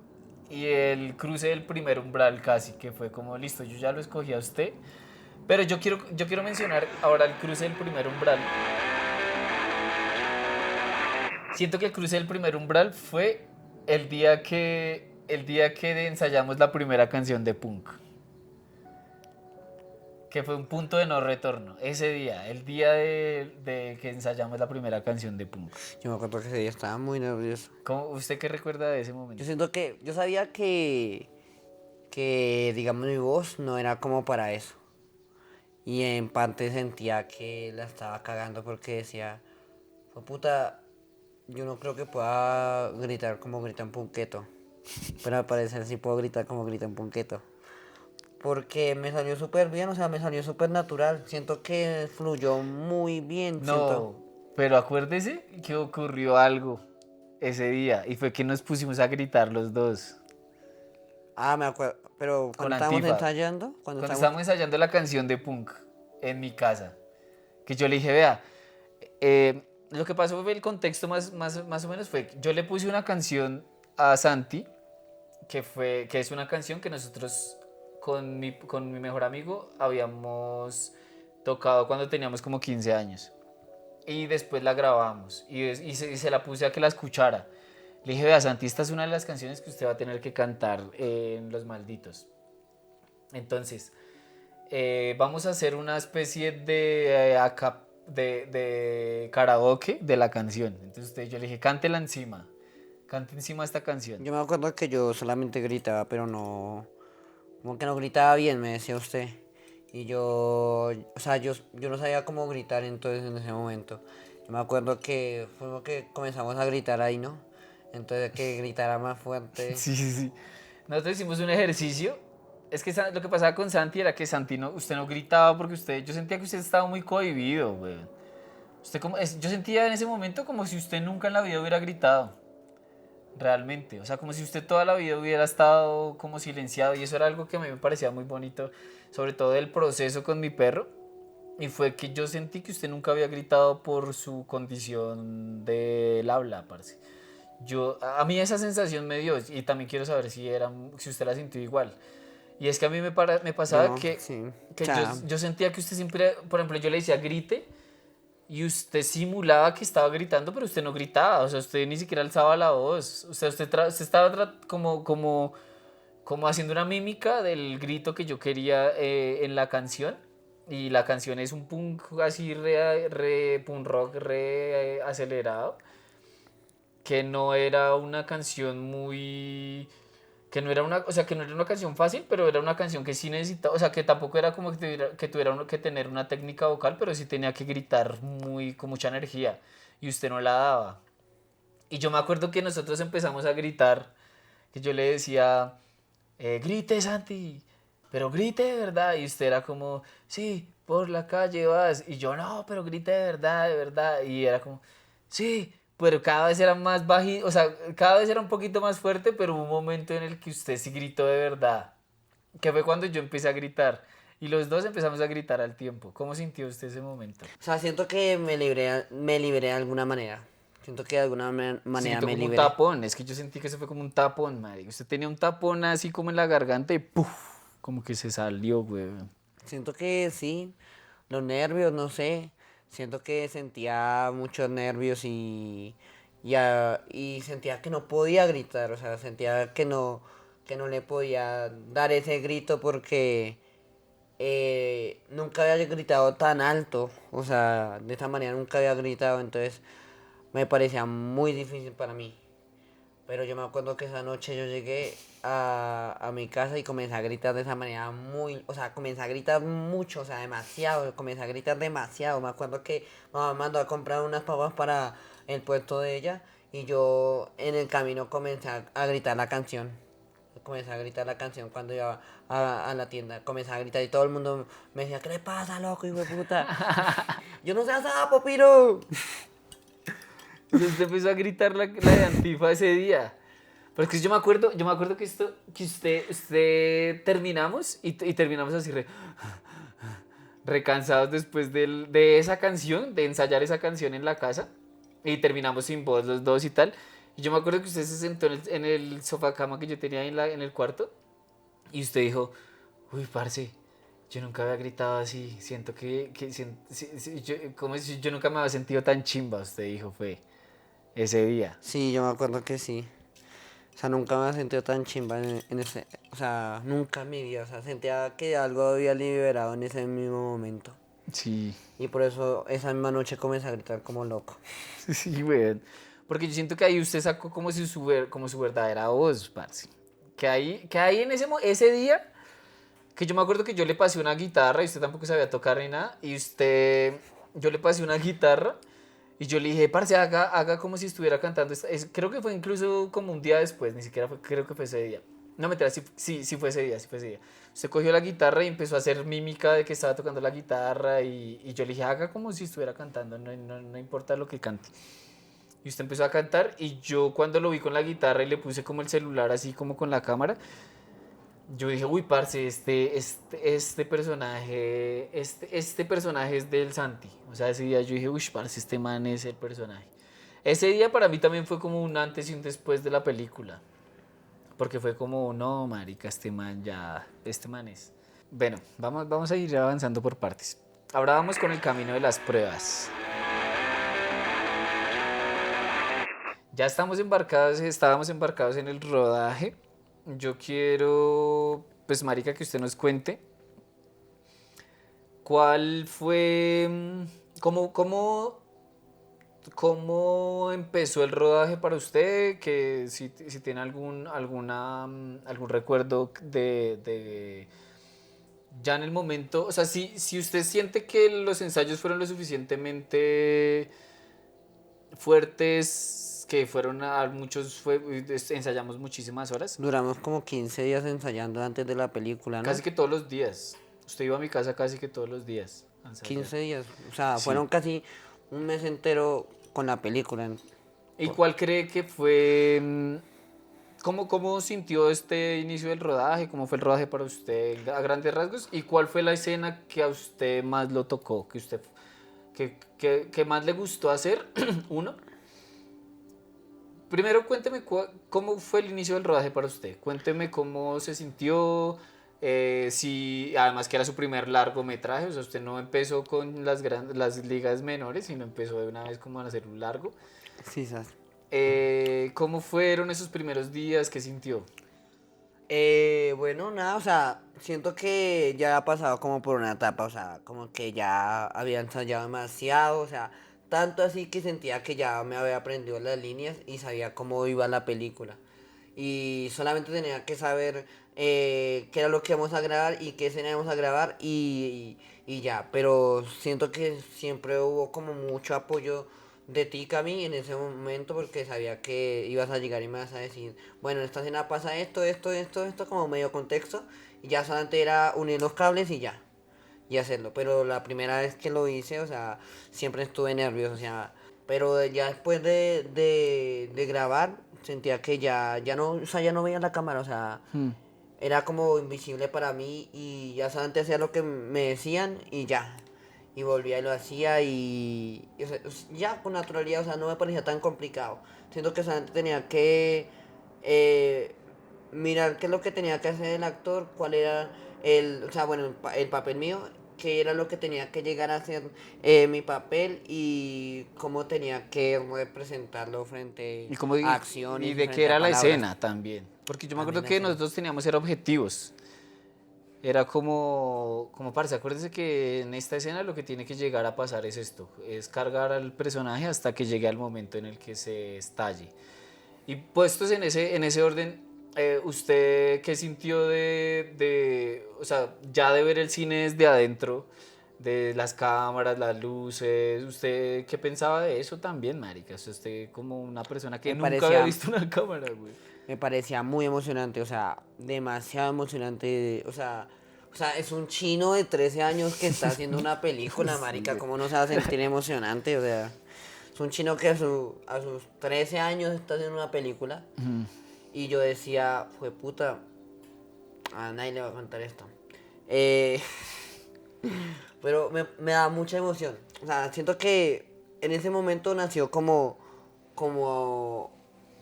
y el cruce del primer umbral casi, que fue como, listo, yo ya lo escogí a usted. Pero yo quiero mencionar ahora el cruce del primer umbral. Siento que el cruce del primer umbral fue el día que ensayamos la primera canción de punk, que fue un punto de no retorno. Ese día, el día de que ensayamos la primera canción de punk. Yo me acuerdo que ese día estaba muy nervioso. ¿Usted qué recuerda de ese Yo momento? siento que, yo sabía que digamos mi voz no era como para eso. Y en parte sentía que la estaba cagando porque decía, fue puta, yo no creo que pueda gritar como grita un punqueto. Pero al parecer sí puedo gritar como grita un punqueto. Porque me salió súper bien, o sea, me salió súper natural. Siento que fluyó muy bien, siento. No, pero acuérdese que ocurrió algo ese día y fue que nos pusimos a gritar los dos Ah, me acuerdo. Pero con cuando estábamos Antifa. ensayando, cuando Cuando estábamos... estábamos ensayando la canción de punk en mi casa, que yo le dije, vea, lo que pasó fue el contexto más o menos fue que yo le puse una canción a Santi, que es una canción que nosotros con mi mejor amigo habíamos tocado cuando teníamos como 15 años. Y después la grabamos y se la puse a que la escuchara. Le dije, vea, Santi, esta es una de las canciones que usted va a tener que cantar en Los Malditos. Entonces, vamos a hacer una especie de karaoke de la canción. Entonces yo le dije, cántela encima, cante encima esta canción. Yo me acuerdo que yo solamente gritaba, pero no... Como que no gritaba bien, me decía usted. Y yo... O sea, yo no sabía cómo gritar entonces en ese momento. Yo me acuerdo que fue que comenzamos a gritar ahí, ¿no? Entonces que gritara más fuerte. Sí, sí, sí. Nosotros hicimos un ejercicio. Es que lo que pasaba con Santi era que Santi usted no gritaba porque yo sentía que usted estaba muy cohibido, güey. Yo sentía en ese momento como si usted nunca en la vida hubiera gritado, realmente. O sea, como si usted toda la vida hubiera estado como silenciado y eso era algo que a mí me parecía muy bonito, sobre todo del proceso con mi perro. Y fue que yo sentí que usted nunca había gritado por su condición del habla, parce. A mí esa sensación me dio y también quiero saber si usted la sintió igual. Y es que a mí me pasaba Yo, que, sí. O que yo, sea, yo sentía que usted siempre, por ejemplo, yo le decía grite y usted simulaba que estaba gritando, pero usted no gritaba, o sea, usted ni siquiera alzaba la voz. O sea, usted estaba como haciendo una mímica del grito que yo quería en la canción. Y la canción es un punk así re punk rock, re acelerado, que no era una canción muy que no era una, o sea, que no era una canción fácil, pero era una canción que sí necesitaba, o sea, que tampoco era como que tuviera que tener una técnica vocal, pero sí tenía que gritar con mucha energía y usted no la daba. Y yo me acuerdo que nosotros empezamos a gritar, que yo le decía, grite Santi, pero grite de verdad, y usted era como, sí, por la calle vas, y yo no, pero grite de verdad, y era como, sí, pero cada vez era más bajito, o sea, cada vez era un poquito más fuerte, pero hubo un momento en el que usted sí gritó de verdad, que fue cuando yo empecé a gritar, y los dos empezamos a gritar al tiempo. ¿Cómo sintió usted ese momento? o sea, siento que me libré de alguna manera. Siento que de alguna Se manera sintió me como un libré. tapón, es que yo sentí que eso fue como un tapón, madre. Usted tenía un tapón así como en la garganta y ¡puf! Como que se salió, güey. Siento que sí, los nervios, no sé. Siento que sentía muchos nervios y sentía que no podía gritar, o sea, sentía que no le podía dar ese grito porque nunca había gritado tan alto, o sea, de esta manera nunca había gritado, entonces me parecía muy difícil para mí. Pero yo me acuerdo que esa noche yo llegué a mi casa y comencé a gritar de esa manera muy, o sea, comencé a gritar mucho, o sea, demasiado, comencé a gritar demasiado. Me acuerdo que mamá mandó a comprar unas papas para el puesto de ella y yo en el camino comencé a gritar la canción. Comencé a gritar la canción cuando iba a la tienda. Comencé a gritar y todo el mundo me decía, ¿qué le pasa, loco, hijo de puta? Yo no sé sapo, piro. Y usted empezó a gritar la de Antifa ese día. Pero es que yo me acuerdo que usted terminamos y terminamos así recansados después de esa canción, de ensayar esa canción en la casa. Y terminamos sin voz los dos y tal. Y yo me acuerdo que usted se sentó en el sofá cama que yo tenía en el cuarto. Y usted dijo, uy, parce, yo nunca había gritado así. Siento como si yo nunca me había sentido tan chimba, usted dijo, fue ese día. Sí, yo me acuerdo que sí. O sea, nunca me he sentido tan chimba en ese... O sea, nunca en mi vida. O sea, sentía que algo había liberado en ese mismo momento. Sí, Y por eso esa misma noche comencé a gritar como loco. sí, weón. Porque yo siento que ahí usted sacó como si como su verdadera voz, parce. Que ahí en ese día, que yo me acuerdo que yo le pasé una guitarra y usted tampoco sabía tocar ni nada. Yo le pasé una guitarra y yo le dije, parce, haga como si estuviera cantando. Creo que fue incluso como un día después, ni siquiera creo que fue ese día. No, mentira, sí fue ese día, sí fue ese día. Usted cogió la guitarra y empezó a hacer mímica de que estaba tocando la guitarra y yo le dije, haga como si estuviera cantando, no importa lo que cante. Y usted empezó a cantar y yo cuando lo vi con la guitarra y le puse como el celular así como con la cámara, yo dije, uy, parce, este personaje es del Santi. O sea, ese día yo dije, uy, parce, este man es el personaje. Ese día para mí también fue como un antes y un después de la película. Porque fue como, no, marica, este man es. Bueno, vamos a ir avanzando por partes. Ahora vamos con el camino de las pruebas. Ya estábamos embarcados en el rodaje. Yo quiero, pues, marica, que usted nos cuente cuál fue, cómo empezó el rodaje para usted, que si tiene algún recuerdo ya en el momento, o sea, si usted siente que los ensayos fueron lo suficientemente fuertes, que fueron ensayamos muchísimas horas, Duramos como 15 días ensayando antes de la película, ¿no? casi que todos los días. Usted iba a mi casa casi que todos los días a ensayar. 15 días. O sea, Sí. fueron casi un mes entero con la película. ¿Y cuál cree que fue, cómo sintió este inicio del rodaje? ¿Cómo fue el rodaje para usted a grandes rasgos? ¿Y cuál fue la escena que a usted más lo tocó, que más le gustó hacer? Uno. Primero cuénteme cómo fue el inicio del rodaje para usted. Cuénteme cómo se sintió, si además que era su primer largometraje, o sea, usted no empezó con las ligas menores, sino empezó de una vez como a hacer un largo. Sí, ¿sabes? ¿Cómo fueron esos primeros días? ¿Qué sintió? Bueno, nada, o sea, siento que ya ha pasado como por una etapa, o sea, como que ya había ensayado demasiado, o sea, tanto así que sentía que ya me había aprendido las líneas y sabía cómo iba la película. Y solamente tenía que saber qué era lo que íbamos a grabar y qué escena íbamos a grabar y ya, pero siento que siempre hubo como mucho apoyo de ti, Cami, en ese momento porque sabía que ibas a llegar y me vas a decir, bueno, en esta escena pasa esto, como medio contexto, y ya solamente era unir los cables y ya, y hacerlo. Pero la primera vez que lo hice, o sea, siempre estuve nervioso, o sea, pero ya después de grabar, sentía que ya no, o sea, ya no veía la cámara, o sea, era como invisible para mí y ya solamente hacía lo que me decían y ya. Y volvía y lo hacía y, o sea, ya con naturalidad, o sea, no me parecía tan complicado. Siento que solamente tenía que eh, mirar qué es lo que tenía que hacer el actor, cuál era o sea, bueno, el papel mío, qué era lo que tenía que llegar a ser mi papel y cómo tenía que representarlo frente Y, cómo, a y acciones y de qué frente a era la palabras. escena también. Porque yo me También acuerdo la que escena. nosotros teníamos era objetivos. Era como parce, acuérdese que en esta escena lo que tiene que llegar a pasar es esto, es cargar al personaje hasta que llegue al momento en el que se estalle. Y puestos en ese orden, ¿usted qué sintió o sea, ya de ver el cine desde adentro, de las cámaras, las luces, ¿usted qué pensaba de eso también, marica? O sea, usted como una persona que Me nunca había parecía, visto una cámara, güey. me parecía muy emocionante, o sea, demasiado emocionante, o sea, es un chino de 13 años que está haciendo una película, Sí, marica, güey. ¿cómo no se va a sentir emocionante? O sea, es un chino que a sus 13 años está haciendo una película y yo decía, fue puta, a nadie le va a contar esto. Eh, pero me da mucha emoción, o sea, siento que en ese momento nació como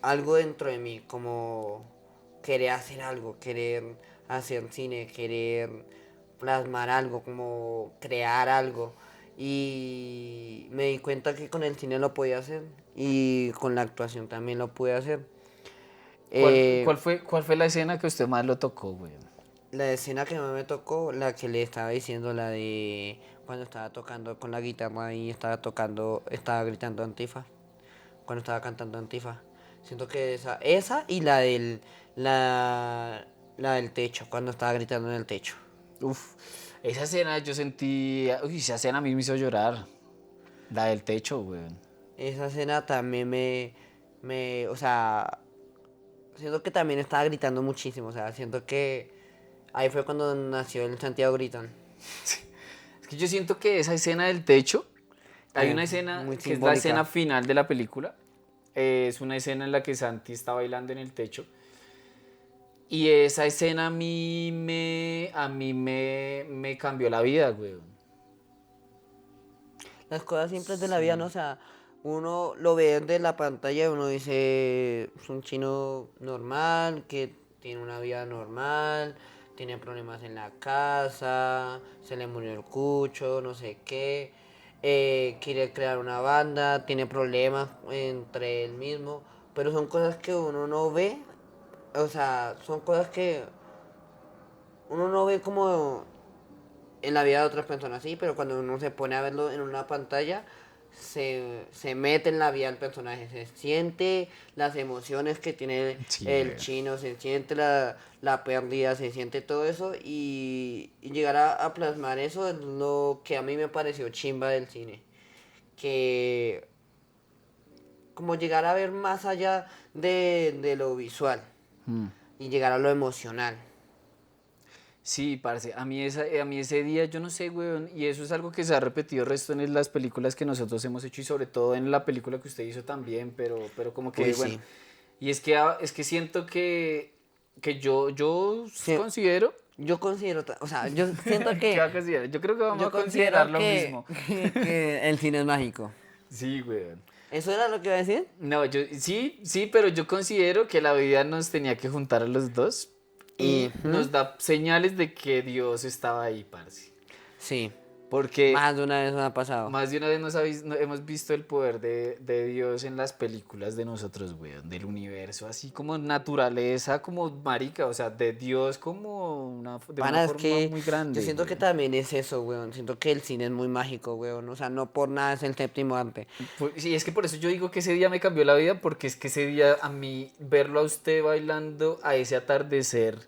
algo dentro de mí, como querer hacer algo, querer hacer cine, querer plasmar algo, como crear algo. Y me di cuenta que con el cine lo podía hacer y con la actuación también lo pude hacer. Eh, Cuál fue la escena que usted más lo tocó, güey? la escena que más me tocó, la que le estaba diciendo, la de cuando estaba tocando con la guitarra y estaba gritando Antifa, cuando estaba cantando Antifa. Siento que esa y la del techo, cuando estaba gritando en el techo. Uf, esa escena yo sentí, uy, esa escena a mí me hizo llorar. La del techo, güey. Esa escena también o sea, siento que también estaba gritando muchísimo, o sea, siento que ahí fue cuando nació el Santiago Gritón. Es que yo siento que esa escena del techo, hay una escena Muy que es la escena simbólica. final de la película. Es una escena en la que Santi está bailando en el techo. Y esa escena me cambió la vida, güey. Las cosas simples de la vida, ¿no? O Sí. sea, uno lo ve desde la pantalla y uno dice, es un chino normal, que tiene una vida normal, tiene problemas en la casa, se le murió el cucho, no sé qué, quiere crear una banda, tiene problemas entre él mismo, pero son cosas que uno no ve, o sea, son cosas que uno no ve como en la vida de otras personas, sí, pero cuando uno se pone a verlo en una pantalla, se mete en la vida del personaje, se siente las emociones que tiene Sí, el güey. chino, se siente la pérdida, se siente todo eso y llegar a plasmar eso es lo que a mí me pareció chimba del cine. Que como llegar a ver más allá de lo visual y llegar a lo emocional. Sí, parce, a mí ese día, yo no sé, weón, y eso es algo que se ha repetido el resto en las películas que nosotros hemos hecho y sobre todo en la película que usted hizo también, pero como que, Uy, bueno, sí. y es que siento que yo Sí, considero, yo considero, o sea, yo siento ¿qué va que a considerar? Yo creo que vamos Yo a considerar considero lo mismo. que el cine es mágico. Sí, weón. ¿Eso era lo que iba a decir? No, sí, pero yo considero que la vida nos tenía que juntar a los dos y Ujú. nos da señales de que Dios estaba ahí, parce. Sí, Porque más de una vez me ha pasado. más de una vez hemos visto el poder de Dios en las películas de nosotros, weón, del universo, así como naturaleza, como marica, o sea, de Dios como de una Pana, es forma que muy yo grande, siento que weón. también es eso, weón. Siento que el cine es muy mágico, weón. O sea, no por nada es el séptimo arte. Sí, es que por eso yo digo que ese día me cambió la vida, porque es que ese día a mí verlo a usted bailando a ese atardecer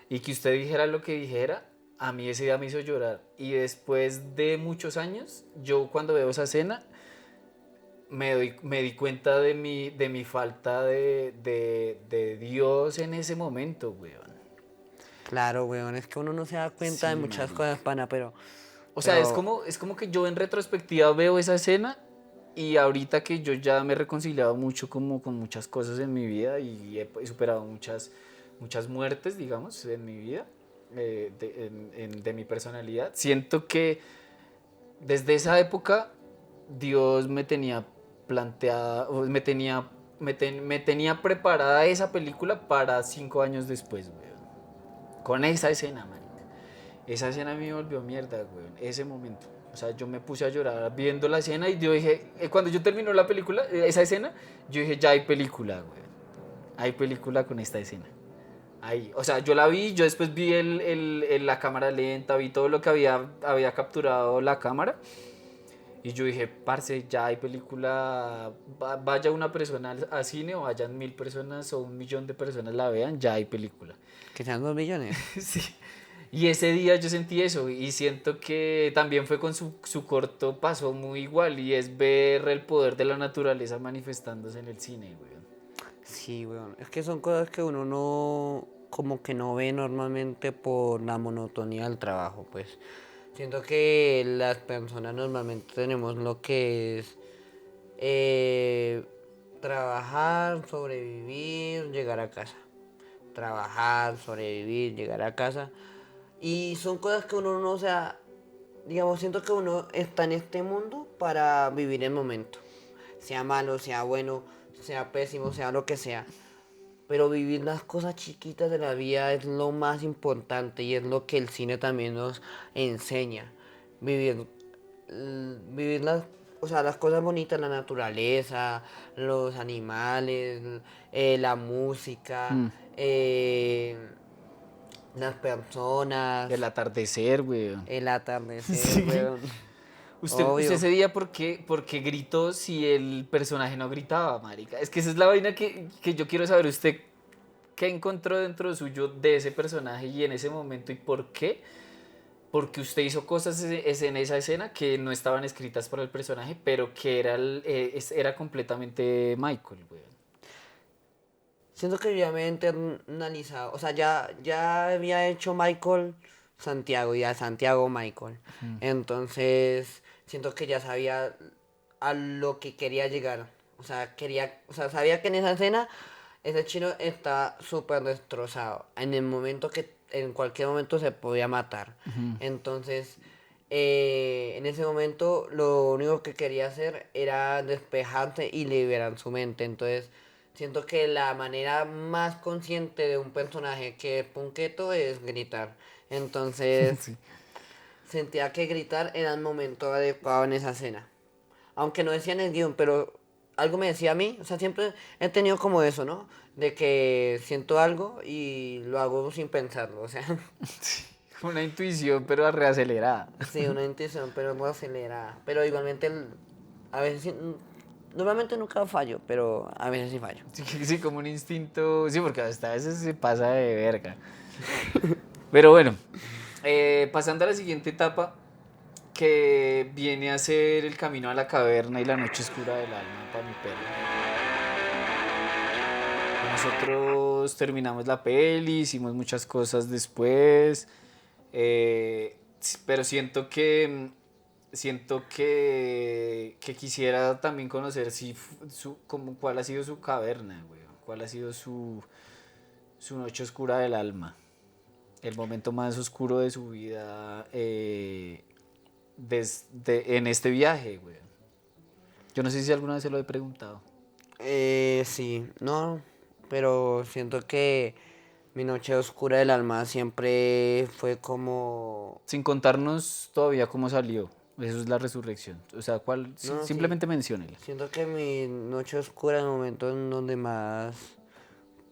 y que usted dijera lo que dijera, a mí ese día me hizo llorar. Y después de muchos años, yo cuando veo esa escena, me di cuenta de mi falta de Dios en ese momento, weón. Claro, weón. Es que uno no se da cuenta de Sí, muchas cosas, marica. pana, O sea, pero, es como que yo en retrospectiva veo esa escena y ahorita que yo ya me he reconciliado mucho como con muchas cosas en mi vida y he superado muchas muertes, digamos, en mi vida, de mi personalidad, siento que desde esa época Dios me tenía planteada, o me tenía preparada esa película para 5 años después, weón. Con esa escena, marica. Esa escena a mí me volvió mierda, weón. Ese momento. O sea, yo me puse a llorar viendo la escena y yo dije, cuando yo terminó la película, esa escena, yo dije, ya hay película, weón. Hay película con esta escena. Ahí, o sea, yo la vi, yo después vi la cámara lenta, vi todo lo que había capturado la cámara. Y yo dije, parce, ya hay película, vaya una persona al cine o vayan 1000 personas o 1 millón de personas la vean, ya hay película. Que sean 2 millones. Sí. Y ese día yo sentí eso y siento que también fue con su corto paso muy igual y es ver el poder de la naturaleza manifestándose en el cine, güey. Sí, weón. Es que son cosas que uno no, como que no ve normalmente por la monotonía del trabajo, pues. Siento que las personas normalmente tenemos lo que es eh, trabajar, sobrevivir, llegar a casa. Trabajar, sobrevivir, llegar a casa. Y son cosas que uno no, o sea, digamos, siento que uno está en este mundo para vivir el momento. Sea malo, sea bueno, sea pésimo, sea lo que sea. Pero vivir las cosas chiquitas de la vida es lo más importante y es lo que el cine también nos enseña. Vivir, vivir las, o sea, las cosas bonitas, la naturaleza, los animales, la música, las personas, El atardecer, güey. el atardecer, Sí. weón. Usted Obvio. ese día, ¿por qué gritó si el personaje no gritaba, marica? Es que esa es la vaina que yo quiero saber. ¿Usted qué encontró dentro suyo de ese personaje y en ese momento y por qué? Porque usted hizo cosas en esa escena que no estaban escritas para el personaje, pero que era completamente Michael, güey. Siento que ya me he internalizado, o sea, ya había hecho Michael Santiago, ya Santiago Michael. Entonces, siento que ya sabía a lo que quería llegar. O sea, sabía que en esa escena ese chino está súper destrozado. En el momento que, en cualquier momento se podía matar. Entonces, en ese momento lo único que quería hacer era despejarse y liberar su mente. Entonces, siento que la manera más consciente de un personaje que es punqueto es gritar. Entonces, Sí. sentía que gritar era el momento adecuado en esa escena. Aunque no decía en el guión, pero algo me decía a mí. O sea, siempre he tenido como eso, ¿no? De que siento algo y lo hago sin pensarlo. O sea, Una intuición, pero reacelerada. sí, una intuición, pero muy acelerada. Pero igualmente, a veces, normalmente nunca fallo, pero a veces sí fallo. Sí, sí, como un instinto. Sí, porque hasta a veces se pasa de verga. Pero bueno, pasando a la siguiente etapa, que viene a ser el camino a la caverna y la noche oscura del alma para mi perro. Nosotros terminamos la peli, hicimos muchas cosas después, pero siento que quisiera también conocer si como, cuál ha sido su caverna, güey, cuál ha sido su noche oscura del alma, el momento más oscuro de su vida en este viaje, güey. Yo no sé si alguna vez se lo he preguntado. Sí, no, pero siento que mi noche oscura del alma siempre fue como... Sin contarnos todavía cómo salió. Eso es la resurrección. O sea, No, sí, simplemente menciónela. siento que mi noche oscura, el momento en donde más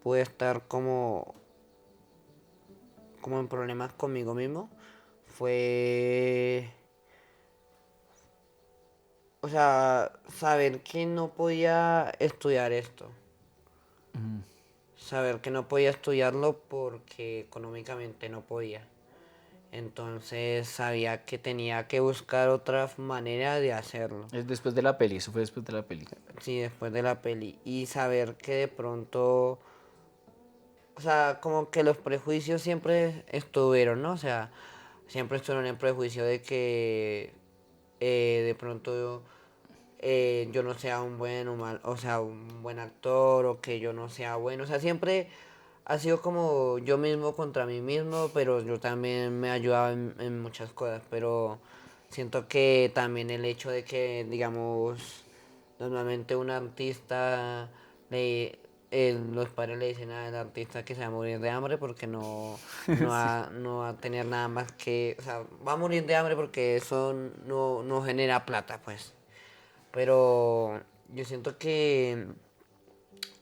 pude estar como en problemas conmigo mismo, fue, o sea, saber que no podía estudiar esto. Saber que no podía estudiarlo porque económicamente no podía. Entonces sabía que tenía que buscar otra manera de hacerlo. Es después de la peli, eso fue después de la peli. Sí, después de la peli. Y saber que de pronto, o sea, como que los prejuicios siempre estuvieron, ¿no? O sea, siempre estuvieron el prejuicio de que de pronto yo no sea un buen o mal, o sea, un buen actor o que yo no sea bueno. O sea, siempre ha sido como yo mismo contra mí mismo, pero yo también me he ayudado en muchas cosas. Pero siento que también el hecho de que, digamos, normalmente un artista le, los padres le dicen al artista que se va a morir de hambre porque no va a tener nada más que, o sea, va a morir de hambre porque eso no genera plata, pues. Pero yo siento que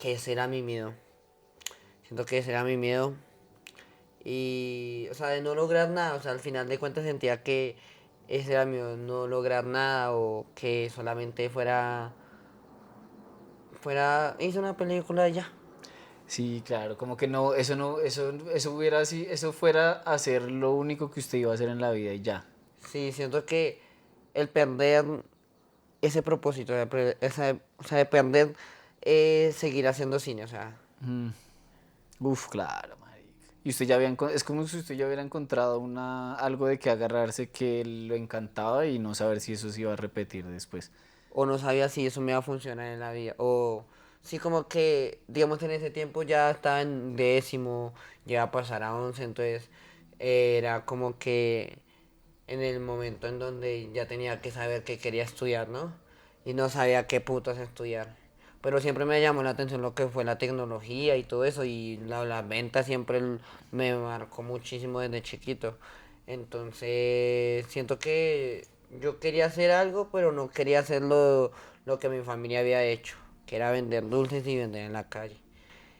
ese era mi miedo. Siento que ese era mi miedo. Y, o sea, de no lograr nada, o sea, al final de cuentas sentía que ese era mío, no lograr nada o que solamente hice una película y ya. Sí, claro, como que no, eso hubiera así, eso fuera a ser lo único que usted iba a hacer en la vida y ya. Sí, siento que el perder ese propósito, o sea, de perder seguir haciendo cine, o sea, Mm. Uf, claro, marica. Y usted ya es como si usted ya hubiera encontrado algo de que agarrarse que lo encantaba y no saber si eso se iba a repetir después. o no sabía si eso me iba a funcionar en la vida, o sí como que, digamos, en ese tiempo ya estaba en décimo, ya iba a pasar a 11, entonces era como que en el momento en donde ya tenía que saber que quería estudiar, ¿no? Y no sabía qué putas estudiar. Pero siempre me llamó la atención lo que fue la tecnología y todo eso, y la venta siempre me marcó muchísimo desde chiquito. Entonces, siento que yo quería hacer algo, pero no quería hacer lo que mi familia había hecho, que era vender dulces y vender en la calle.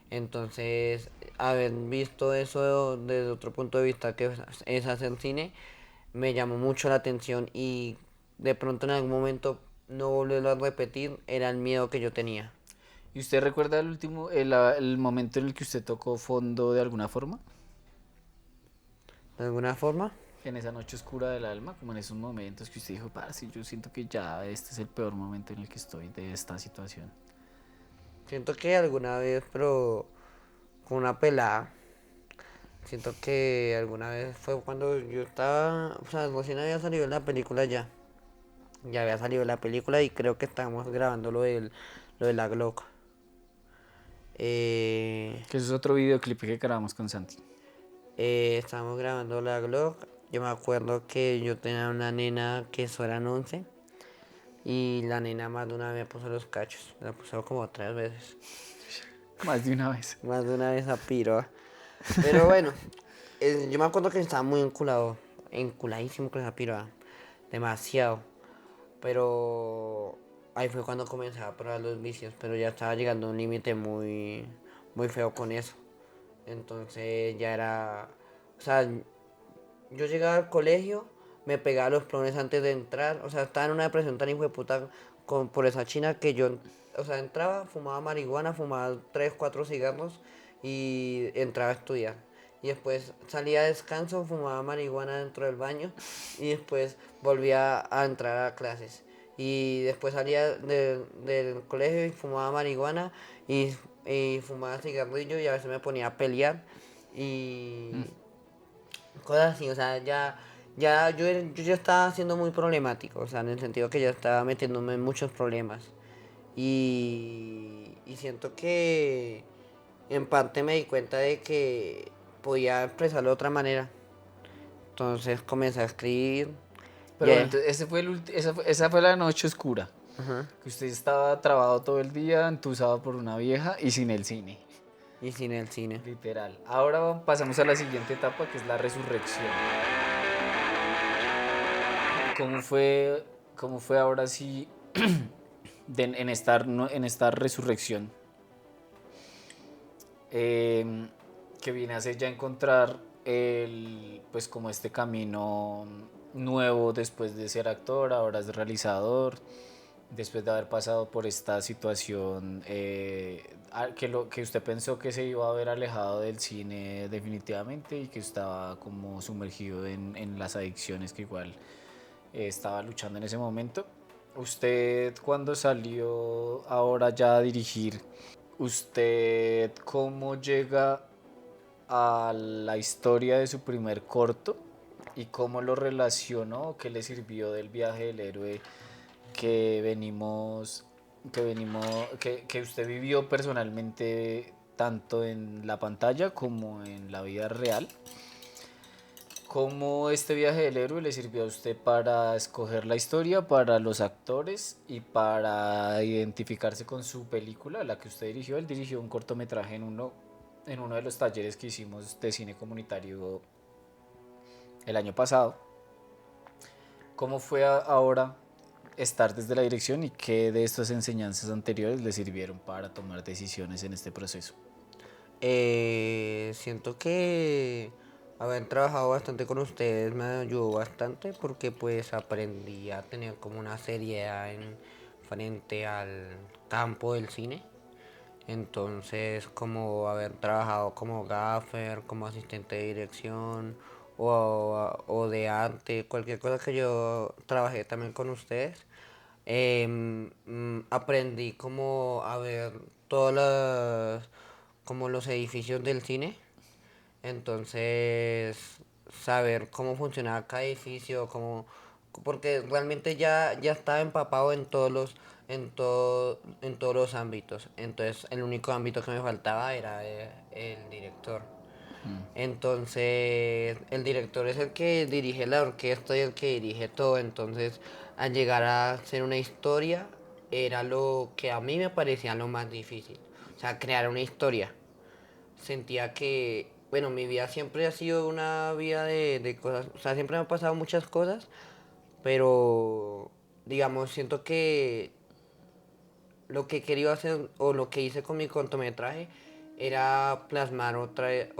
Entonces, haber visto eso desde otro punto de vista que es hacer cine, me llamó mucho la atención y de pronto en algún momento no volverlo a repetir era el miedo que yo tenía. ¿Y usted recuerda el momento en el que usted tocó fondo de alguna forma? De alguna forma, En esa noche oscura del alma, como en esos momentos que usted dijo, parce, yo siento que ya este es el peor momento en el que estoy de esta situación. siento que alguna vez, pero con una pelada, siento que alguna vez fue cuando yo estaba, o sea, recién había salido la película ya. Ya había salido la película y creo que estábamos grabando lo de la Glock. Eh, Que eso es otro videoclip que grabamos con Santi. Estábamos grabando la Glock. Yo me acuerdo que yo tenía una nena que eso eran 11 y la nena más de una vez me puso los cachos. Me la puso como 3 veces. Más de una vez. Más de una vez a piro. Pero bueno, yo me acuerdo que estaba muy enculado. Enculadísimo con esa piroa. Demasiado. Pero ahí fue cuando comencé a probar los vicios. Pero ya estaba llegando a un límite muy feo con eso. Entonces ya era. O sea, yo llegaba al colegio, me pegaba los plones antes de entrar. O sea, estaba en una depresión tan hijo de puta por esa china que yo, o sea, entraba, fumaba marihuana, fumaba 3, 4 cigarros y entraba a estudiar. Y después salía a descanso, fumaba marihuana dentro del baño y después volvía a entrar a clases. Y después salía del colegio y fumaba marihuana y fumaba cigarrillo y a veces me ponía a pelear. Y cosas así, o sea, yo ya estaba siendo muy problemático, o sea, en el sentido que ya estaba metiéndome en muchos problemas. Y siento que en parte me di cuenta de que podía expresarlo de otra manera. Entonces comencé a escribir. Pero bueno, Yeah. entonces esa fue la noche oscura. Ajá. Que usted estaba trabado todo el día, entusado por una vieja y sin el cine. Y sin el cine. Literal. Ahora pasamos a la siguiente etapa que es la resurrección. ¿Cómo fue, cómo fue ahora sí en esta resurrección? Eh, que viene a ser ya encontrar pues como este camino nuevo después de ser actor, ahora es realizador, después de haber pasado por esta situación que usted pensó que se iba a haber alejado del cine definitivamente y que estaba como sumergido en las adicciones que igual estaba luchando en ese momento. Usted cuando salió ahora ya a dirigir, ¿usted cómo llega a la historia de su primer corto y cómo lo relacionó, qué le sirvió del viaje del héroe que que usted vivió personalmente tanto en la pantalla como en la vida real? ¿Cómo este viaje del héroe le sirvió a usted para escoger la historia, para los actores y para identificarse con su película, la que usted dirigió? Él dirigió un cortometraje en uno de los talleres que hicimos de cine comunitario el año pasado. ¿Cómo fue ahora estar desde la dirección y qué de estas enseñanzas anteriores le sirvieron para tomar decisiones en este proceso? Siento que Haber trabajado bastante con ustedes me ayudó bastante porque pues aprendí a tener como una seriedad en frente al campo del cine. Entonces, como haber trabajado como gaffer, como asistente de dirección o de arte, cualquier cosa que yo trabajé también con ustedes, aprendí como a ver todos como los edificios del cine. Entonces, saber cómo funcionaba cada edificio, porque realmente ya estaba empapado en todos los ámbitos. Entonces, el único ámbito que me faltaba era el director. Entonces, el director es el que dirige la orquesta y el que dirige todo. Entonces, al llegar a hacer una historia, era lo que a mí me parecía lo más difícil. O sea, crear una historia. Sentía que, bueno, mi vida siempre ha sido una vida de cosas, o sea, siempre me han pasado muchas cosas, pero, digamos, siento que lo que quería hacer o lo que hice con mi cortometraje era plasmar o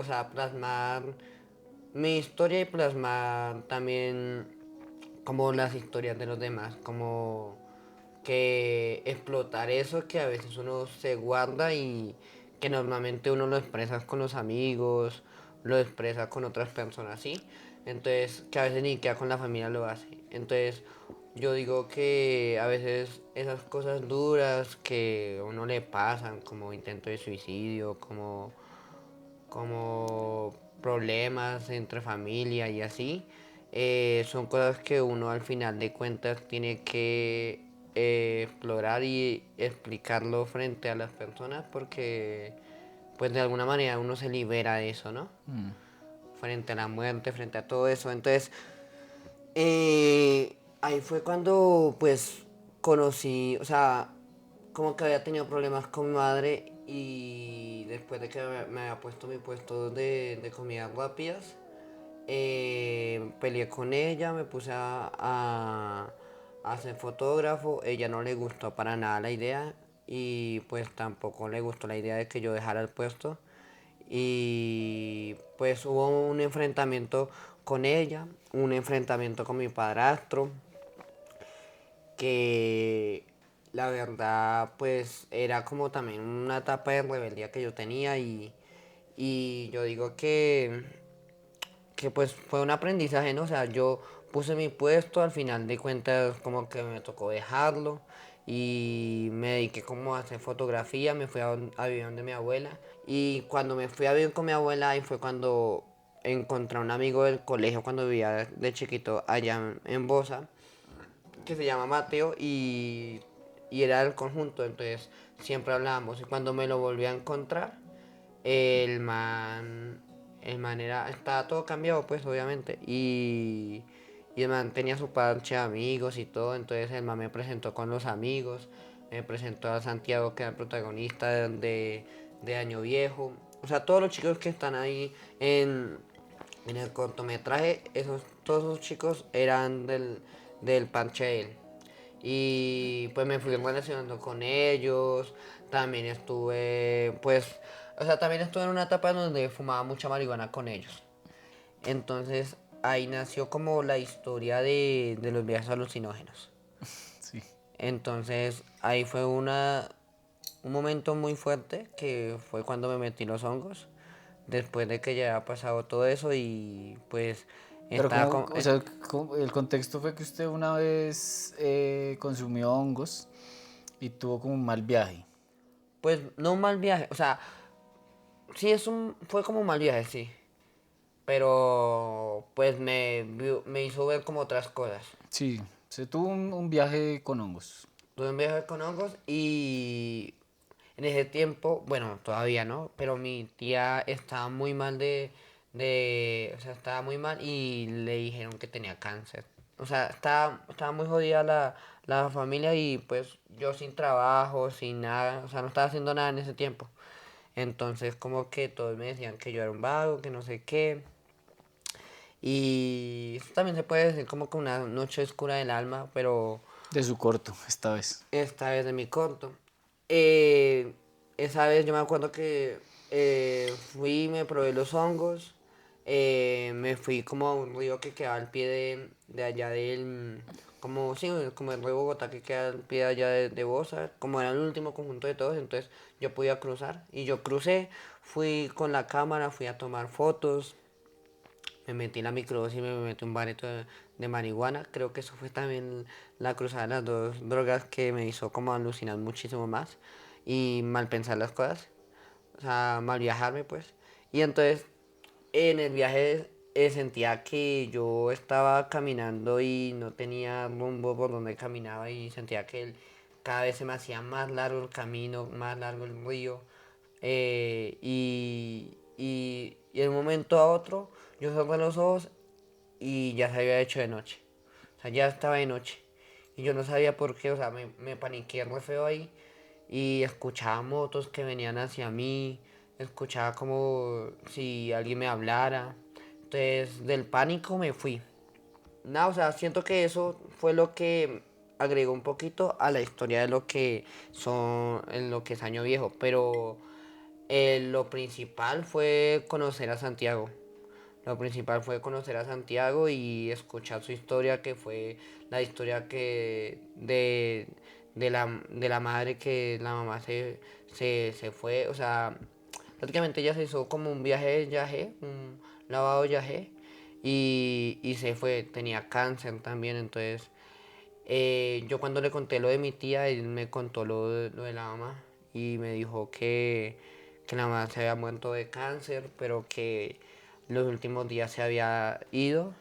sea, plasmar mi historia y plasmar también como las historias de los demás, como que explotar eso que a veces uno se guarda y que normalmente uno lo expresa con los amigos, lo expresa con otras personas, ¿sí? Entonces, que a veces ni queda con la familia lo hace. Entonces, yo digo que a veces esas cosas duras que a uno le pasan, como intento de suicidio, como problemas entre familia y así, son cosas que uno al final de cuentas tiene que explorar y explicarlo frente a las personas porque pues de alguna manera uno se libera de eso, ¿no? Frente a la muerte, frente a todo eso. Entonces, ahí fue cuando pues conocí, o sea, como que había tenido problemas con mi madre y después de que me había puesto mi puesto de comidas rápidas, peleé con ella, me puse a ser fotógrafo, ella no le gustó para nada la idea y pues tampoco le gustó la idea de que yo dejara el puesto y pues hubo un enfrentamiento con ella, un enfrentamiento con mi padrastro, que la verdad pues era como también una etapa de rebeldía que yo tenía y yo digo que pues fue un aprendizaje, ¿no? O sea, yo puse mi puesto, al final de cuentas como que me tocó dejarlo y me dediqué como a hacer fotografía, me fui a vivir donde mi abuela y cuando me fui a vivir con mi abuela ahí fue cuando encontré a un amigo del colegio cuando vivía de chiquito allá en Bosa que se llama Mateo y era el conjunto, entonces siempre hablábamos y cuando me lo volví a encontrar el man, el man estaba todo cambiado, pues, obviamente. Y el man tenía su parche de amigos y todo. Entonces el man me presentó con los amigos. Me presentó a Santiago, que era el protagonista de Año Viejo. O sea, todos los chicos que están ahí en el cortometraje, todos esos chicos eran del parche de él. Y pues me fui relacionando con ellos. También estuve, pues, o sea, también estuve en una etapa donde fumaba mucha marihuana con ellos. Entonces ahí nació como la historia de los viajes alucinógenos. Sí. Entonces ahí fue un momento muy fuerte que fue cuando me metí los hongos. Después de que ya había pasado todo eso y pues Pero estaba como, como... o sea, el contexto fue que usted una vez consumió hongos y tuvo como un mal viaje. pues no un mal viaje, o sea, sí fue como un mal viaje, sí. Pero pues me hizo ver como otras cosas. Sí, se tuvo un viaje con hongos. Tuve un viaje con hongos y en ese tiempo, bueno, todavía no, pero mi tía estaba muy mal o sea, estaba muy mal y le dijeron que tenía cáncer. O sea, estaba muy jodida la familia y pues yo sin trabajo, sin nada, o sea, no estaba haciendo nada en ese tiempo. Entonces como que todos me decían que yo era un vago, que no sé qué. Y eso también se puede decir como que una noche oscura del alma, pero De su corto, esta vez. esta vez de mi corto. Esa vez yo me acuerdo que fui y me probé los hongos. me fui como a un río que queda al pie de allá del, como, sí, como el río Bogotá que queda al pie de allá de Bosa, como era el último conjunto de todos, entonces yo podía cruzar, y yo crucé, fui con la cámara, fui a tomar fotos, me metí en la microdosis y me metí un bareto de marihuana. Creo que eso fue también la cruzada de las dos drogas que me hizo como alucinar muchísimo más y mal pensar las cosas. O sea, mal viajarme pues. Y entonces en el viaje sentía que yo estaba caminando y no tenía rumbo por donde caminaba, y sentía que cada vez se me hacía más largo el camino, más largo el río. Y de un momento a otro yo cerré los ojos y ya se había hecho de noche. O sea, ya estaba de noche. Y yo no sabía por qué, o sea, me paniqué re feo ahí. Y escuchaba motos que venían hacia mí. Escuchaba como si alguien me hablara. Entonces, del pánico me fui. Nada, o sea, siento que eso fue lo que agregó un poquito a la historia de lo que son, en lo que es Año Viejo. Pero lo principal fue conocer a Santiago. Lo principal fue conocer a Santiago y escuchar su historia, que fue la historia que de la madre, que la mamá se fue. O sea, prácticamente ella se hizo como un viaje de yagé, un lavado de yagé, y se fue. Tenía cáncer también, entonces yo cuando le conté lo de mi tía, él me contó lo de la mamá y me dijo que la mamá se había muerto de cáncer, pero que los últimos días se había ido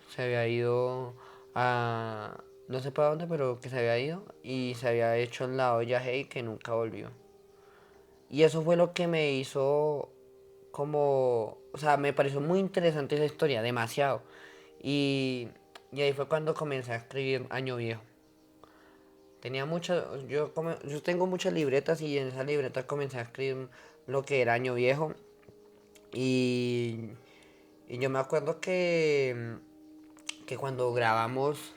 a, no sé para dónde, pero que se había ido y se había hecho en la olla y que nunca volvió. Y eso fue lo que me hizo como, o sea, me pareció muy interesante esa historia, demasiado. Y, y ahí fue cuando comencé a escribir Año Viejo. Tenía muchas, yo tengo muchas libretas, y en esas libretas comencé a escribir lo que era Año Viejo. Y, y yo me acuerdo que cuando grabamos,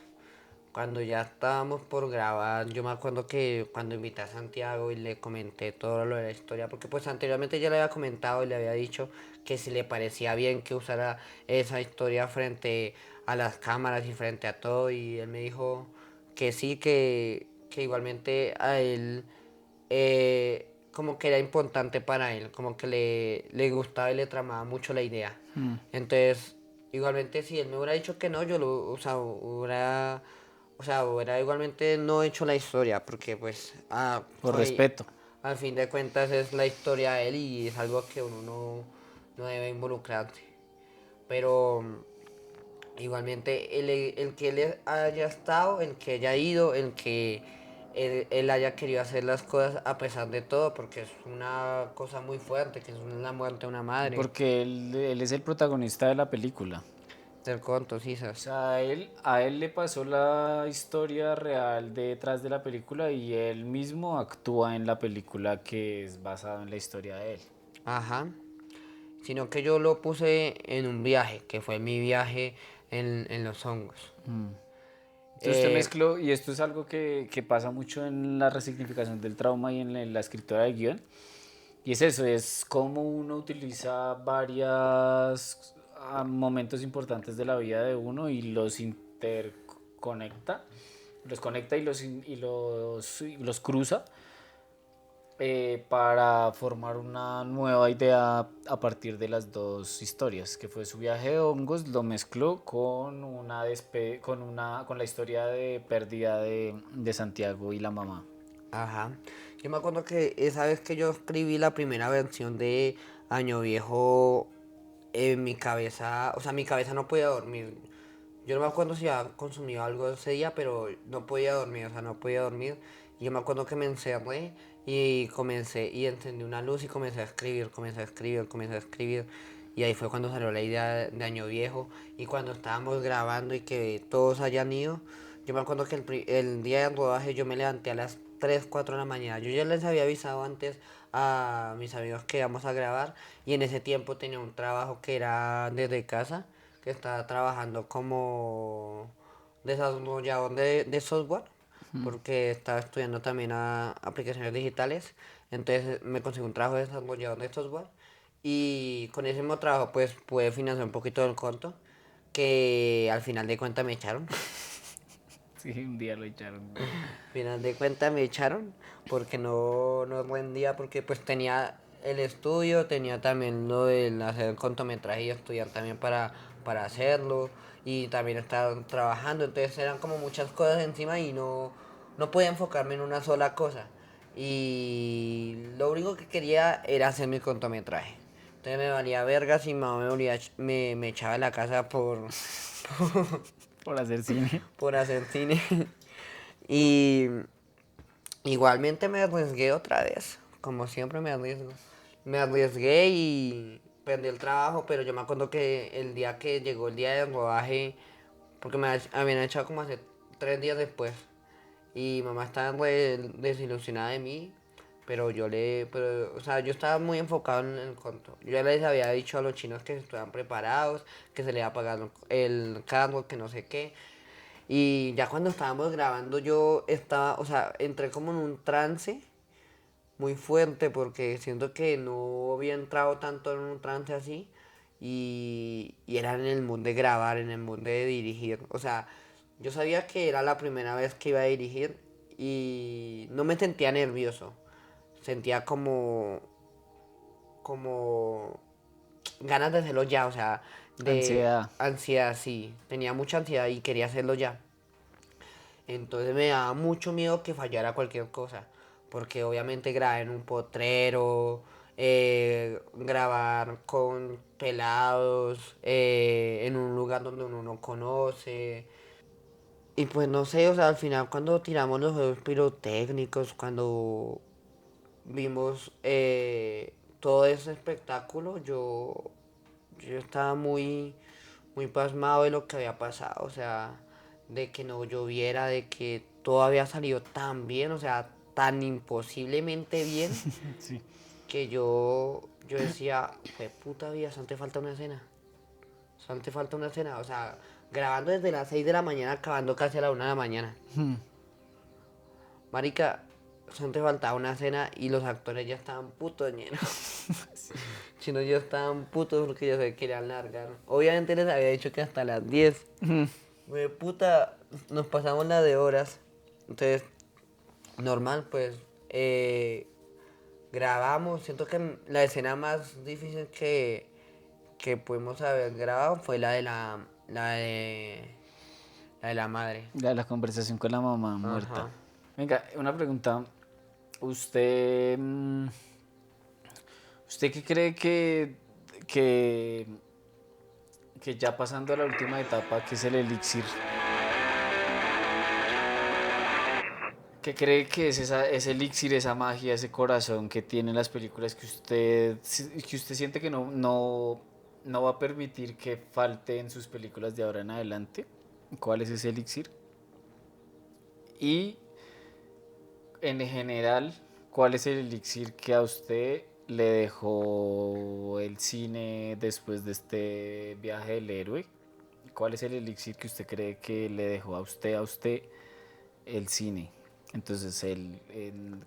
cuando ya estábamos por grabar, yo me acuerdo que cuando invité a Santiago y le comenté todo lo de la historia, porque pues anteriormente ya le había comentado y le había dicho que si le parecía bien que usara esa historia frente a las cámaras y frente a todo, y él me dijo que sí, que igualmente a él como que era importante para él, como que le gustaba y le tramaba mucho la idea. Entonces, igualmente si él me hubiera dicho que no, yo lo, o sea, hubiera igualmente no hecho la historia, porque pues Por respeto. al fin de cuentas es la historia de él y es algo que uno no debe involucrarse. Pero igualmente el que él haya estado, el que haya ido, el que él haya querido hacer las cosas a pesar de todo, porque es una cosa muy fuerte, que es la muerte de una madre, Porque él es el protagonista de la película. del conto, O sisas. sea, a él le pasó la historia real detrás de la película y él mismo actúa en la película que es basada en la historia de él. Ajá. Sino que yo lo puse en un viaje, que fue mi viaje en los hongos. Entonces usted Eh, mezcló, y esto es algo que pasa mucho en la resignificación del trauma y en la escritura de guión, y es eso, es cómo uno utiliza varios momentos importantes de la vida de uno y los interconecta, los conecta y los cruza para formar una nueva idea a partir de las dos historias, que fue su viaje de hongos, lo mezcló con la historia de pérdida de Santiago y la mamá. ajá. Yo me acuerdo que esa vez que yo escribí la primera versión de Año Viejo, en mi cabeza, o sea, mi cabeza no podía dormir. Yo no me acuerdo si había consumido algo ese día, pero no podía dormir, o sea, no podía dormir. Y yo me acuerdo que me encerré y comencé, y encendí una luz y comencé a escribir, comencé a escribir, comencé a escribir. Y ahí fue cuando salió la idea de Año Viejo. Y cuando estábamos grabando y que todos hayan ido, yo me acuerdo que el día del rodaje yo me levanté a las 3 4 de la mañana. Yo ya les había avisado antes a mis amigos que íbamos a grabar, y en ese tiempo tenía un trabajo que era desde casa, que estaba trabajando como desarrollador de software, porque estaba estudiando también aplicaciones digitales. Entonces me conseguí un trabajo de desarrollador de software Y con ese mismo trabajo pues pude financiar un poquito del conto, que al final de cuentas me echaron. Sí, un día lo echaron. Final de cuentas me echaron porque no rendía, porque pues tenía el estudio, tenía también lo de hacer el cortometraje y estudiar también para hacerlo, y también estar trabajando, entonces eran como muchas cosas encima y no podía enfocarme en una sola cosa, y lo único que quería era hacer mi cortometraje. Entonces me valía verga si mi mamá me echaba de la casa Por hacer cine. por hacer cine. Y igualmente me arriesgué otra vez, como siempre me arriesgo. Me arriesgué y perdí el trabajo, pero yo me acuerdo que el día que llegó el día del rodaje, porque habían echado como hace 3 días después, y mamá estaba desilusionada de mí, o sea, yo estaba muy enfocado en el conto. Yo ya les había dicho a los chinos que estuvieran preparados, que se les iba a pagar el cargo, que no sé qué. Y ya cuando estábamos grabando yo estaba, o sea, entré como en un trance muy fuerte porque siento que no había entrado tanto en un trance así, y era en el mood de grabar, en el mood de dirigir. O sea, yo sabía que era la primera vez que iba a dirigir y no me sentía nervioso. Sentía como ganas de hacerlo ya, o sea, de Ansiedad. ansiedad, sí. Tenía mucha ansiedad y quería hacerlo ya. Entonces me daba mucho miedo que fallara cualquier cosa, porque obviamente grabar en un potrero, grabar con pelados, en un lugar donde uno no conoce. Y pues no sé, o sea, al final cuando tiramos los juegos pirotécnicos, cuando vimos todo ese espectáculo, yo estaba muy pasmado de lo que había pasado, o sea, de que no lloviera, de que todo había salido tan bien, o sea, tan imposiblemente bien, Sí. que yo decía, fue puta vida, solo te falta una escena, solo te falta una escena, o sea, grabando desde las 6 de la mañana, acabando casi a la 1 de la mañana. Marica, solo te faltaba una escena y los actores ya estaban putos llenos. Si no, ya estaban putos porque ya se querían largar. Obviamente les había dicho que hasta las 10. De puta, nos pasamos la de horas. Entonces, normal, pues, grabamos. Siento que la escena más difícil que pudimos haber grabado fue la de la madre. La conversación con la mamá muerta. Ajá. Venga, una pregunta. ¿Usted, usted qué cree que, que ya pasando a la última etapa, que es el elixir, qué cree que es ese elixir, esa magia, ese corazón que tienen las películas que usted siente que no va a permitir que falte en sus películas de ahora en adelante? ¿Cuál es ese elixir? Y en general, ¿cuál es el elixir que a usted le dejó el cine después de este viaje del héroe? ¿Cuál es el elixir que usted cree que le dejó a usted el cine? Entonces, O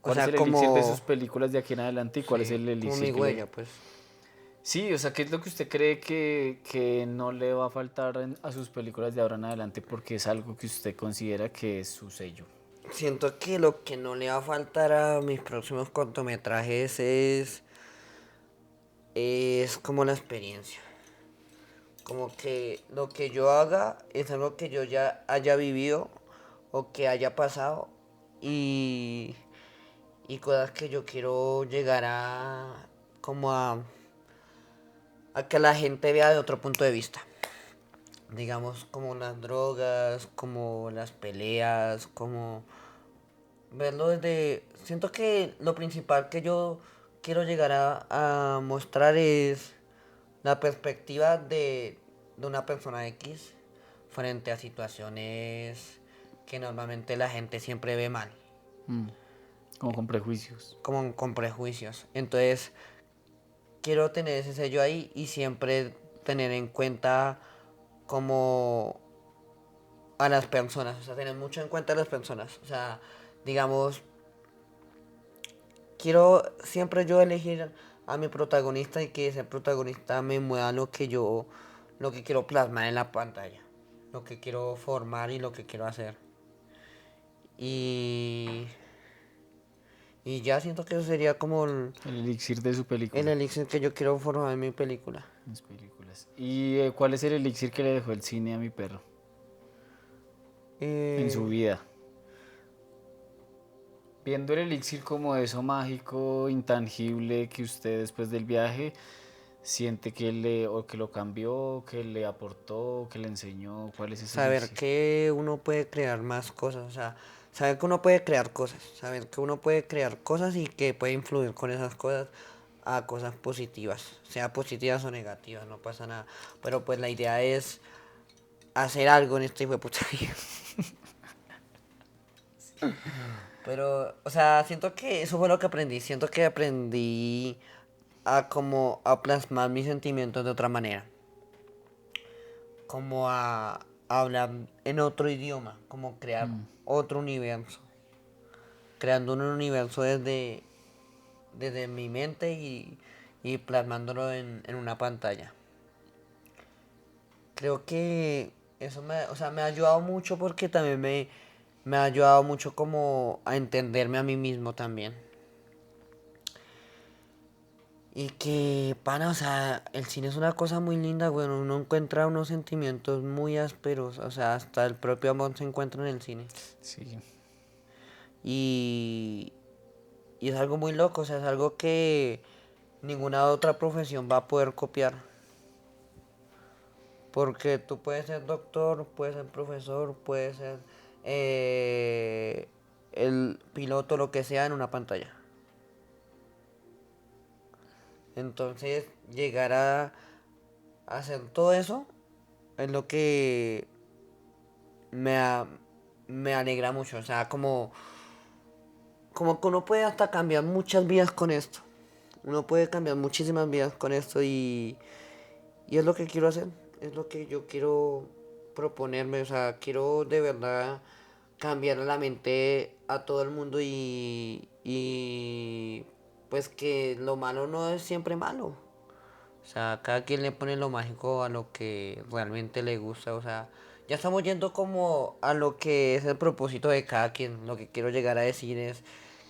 ¿cuál es sea, el elixir de sus como, películas de aquí en adelante y cuál es sí, el como elixir mi que le... huella, pues. Sí, o sea, ¿qué es lo que usted cree que no le va a faltar a sus películas de ahora en adelante porque es algo que usted considera que es su sello? Siento que lo que no le va a faltar a mis próximos cortometrajes es como la experiencia. Como que lo que yo haga es algo que yo ya haya vivido o que haya pasado, y, y cosas que yo quiero llegar a que la gente vea de otro punto de vista. Digamos, como las drogas, como las peleas, como verlo desde... Siento que lo principal que yo quiero llegar a mostrar es la perspectiva de una persona X frente a situaciones que normalmente la gente siempre ve mal, Mm, como con prejuicios. como con prejuicios. Entonces, quiero tener ese sello ahí y siempre tener en cuenta como a las personas, o sea, tener mucho en cuenta a las personas. O sea, digamos, quiero siempre yo elegir a mi protagonista y que ese protagonista me mueva lo que quiero plasmar en la pantalla, lo que quiero formar y lo que quiero hacer. Y, y ya siento que eso sería como El elixir de su el película. elixir que yo quiero formar en mi película. Las películas. ¿Y cuál es el elixir que le dejó el cine a mi perro en su Eh, vida? Viendo el elixir como eso mágico, intangible, que usted después del viaje siente que o que lo cambió, que le aportó, que le enseñó, ¿cuál es ese saber elixir? que uno puede crear más cosas, o sea, saber que uno puede crear cosas, saber que uno puede crear cosas y que puede influir con esas cosas a cosas positivas, sea positivas o negativas, no pasa nada. Pero pues la idea es hacer algo en este hijo de puta vida. Pero, o sea, siento que eso fue lo que aprendí, siento que aprendí a como a plasmar mis sentimientos de otra manera, como a hablar en otro idioma, como crear otro universo, creando un universo desde mi mente y plasmándolo en una pantalla. Creo que eso o sea, me ha ayudado mucho porque también me ha ayudado mucho como a entenderme a mí mismo también. Y que, pana, o sea, el cine es una cosa muy linda, güey. Uno encuentra unos sentimientos muy ásperos. O sea, hasta el propio amor se encuentra en el cine. Sí, Y, y es algo muy loco, o sea, es algo que ninguna otra profesión va a poder copiar. Porque tú puedes ser doctor, puedes ser profesor, puedes ser eh, el piloto, lo que sea, en una pantalla. Entonces, llegar a hacer todo eso es lo que me, me alegra mucho. O sea, como que uno puede hasta cambiar muchas vidas con esto. Uno puede cambiar muchísimas vidas con esto y es lo que quiero hacer. Es lo que yo quiero proponerme. O sea, quiero de verdad cambiar la mente a todo el mundo y pues que lo malo no es siempre malo. O sea, cada quien le pone lo mágico a lo que realmente le gusta. O sea, ya estamos yendo como a lo que es el propósito de cada quien. Lo que quiero llegar a decir es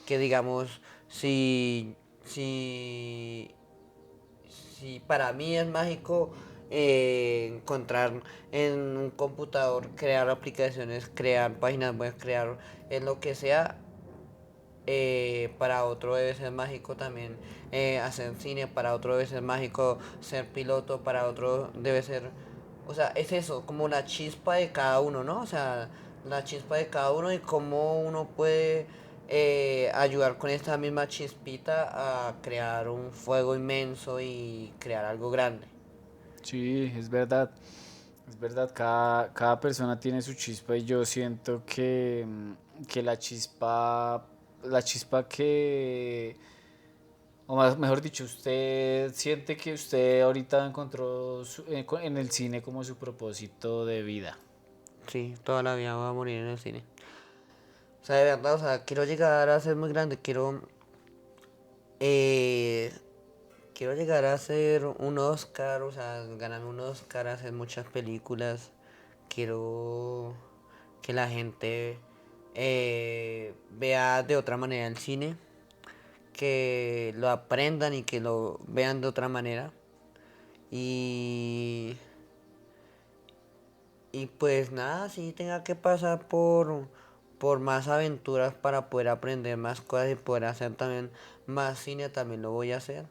que digamos, si, si para mí es mágico encontrar en un computador, crear aplicaciones, crear páginas web, crear en lo que sea, para otro debe ser mágico también hacer cine, para otro debe ser mágico ser piloto, para otro debe ser, o sea, es eso, como la chispa de cada uno, ¿no? O sea, la chispa de cada uno y cómo uno puede ayudar con esta misma chispita a crear un fuego inmenso y crear algo grande. sí, es verdad. Es verdad, cada persona tiene su chispa y yo siento que la chispa o mejor dicho, usted siente que usted ahorita encontró en el cine como su propósito de vida. Sí, toda la vida voy a morir en el cine. O sea, de verdad, o sea, quiero llegar a ser muy grande, eh, quiero llegar a hacer un Oscar, o sea, ganarme un Oscar, hacer muchas películas. Quiero que la gente vea de otra manera el cine, que lo aprendan y que lo vean de otra manera. Y, y pues nada, si tenga que pasar por más aventuras para poder aprender más cosas y poder hacer también más cine, también lo voy a hacer.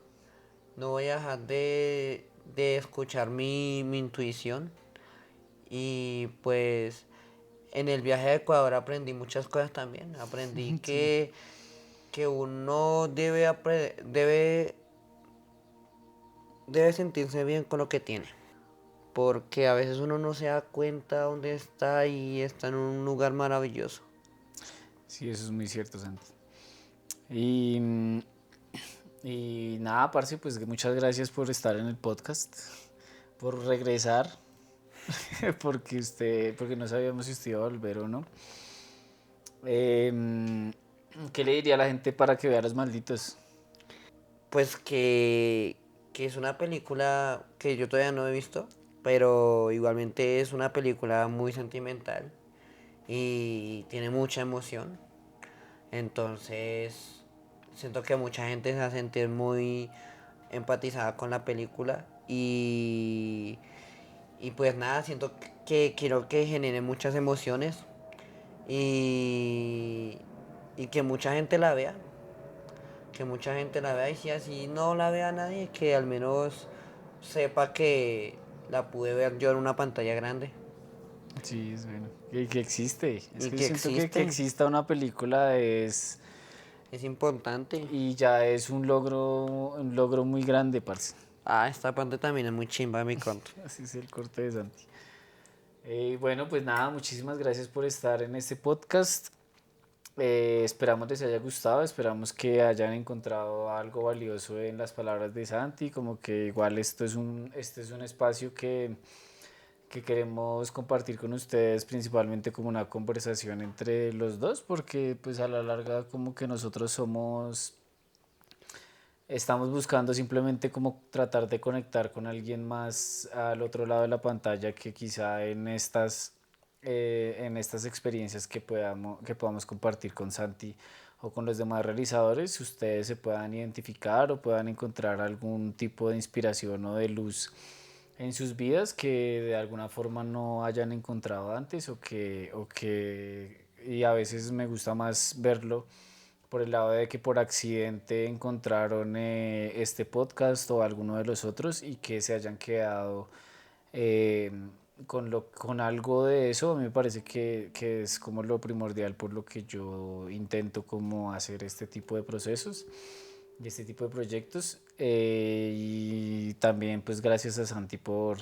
No voy a dejar de escuchar mi intuición. Y pues en el viaje a Ecuador aprendí muchas cosas también. Aprendí Sí. que uno debe sentirse bien con lo que tiene. Porque a veces uno no se da cuenta dónde está y está en un lugar maravilloso. Sí, eso es muy cierto, Santi. Y, y nada, parce, pues muchas gracias por estar en el podcast, por regresar, porque no sabíamos si usted iba a volver o no. Em, ¿Qué le diría a la gente para que vea Los Malditos? pues que es una película que yo todavía no he visto, pero igualmente es una película muy sentimental y tiene mucha emoción. Entonces, siento que mucha gente se va a sentir muy empatizada con la película y pues nada, siento que quiero que genere muchas emociones y, y que mucha gente la vea. Que mucha gente la vea y si así no la vea nadie, que al menos sepa que la pude ver yo en una pantalla grande. Sí, es bueno. Y que existe. Es Y que que siento que existe. exista una película Es importante. y ya es un logro muy grande, parce. Ah, esta parte también es muy chimba de mi contra. Así es el corte de Santi. Bueno, pues nada, muchísimas gracias por estar en este podcast. Esperamos les haya gustado, esperamos que hayan encontrado algo valioso en las palabras de Santi, como que igual este es un espacio que queremos compartir con ustedes principalmente como una conversación entre los dos, porque pues a la larga como que nosotros estamos buscando simplemente como tratar de conectar con alguien más al otro lado de la pantalla que quizá en estas experiencias que podamos compartir con Santi o con los demás realizadores, ustedes se puedan identificar o puedan encontrar algún tipo de inspiración o de luz en sus vidas que de alguna forma no hayan encontrado antes y a veces me gusta más verlo por el lado de que por accidente encontraron este podcast o alguno de los otros y que se hayan quedado eh, con algo de eso. A mí me parece que es como lo primordial por lo que yo intento como hacer este tipo de procesos y este tipo de proyectos. Y también pues gracias a Santi por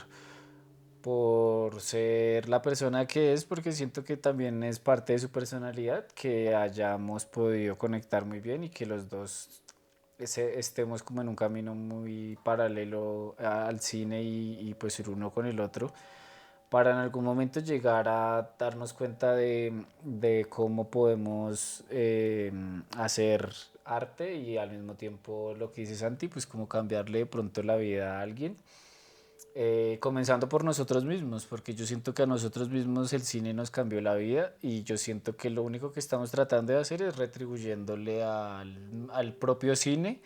ser la persona que es, porque siento que también es parte de su personalidad, que hayamos podido conectar muy bien y que los dos estemos como en un camino muy paralelo al cine y pues ir uno con el otro para en algún momento llegar a darnos cuenta de cómo podemos hacer arte y al mismo tiempo lo que dice Santi, pues como cambiarle de pronto la vida a alguien. Comenzando por nosotros mismos, porque yo siento que a nosotros mismos el cine nos cambió la vida y yo siento que lo único que estamos tratando de hacer es retribuyéndole al propio cine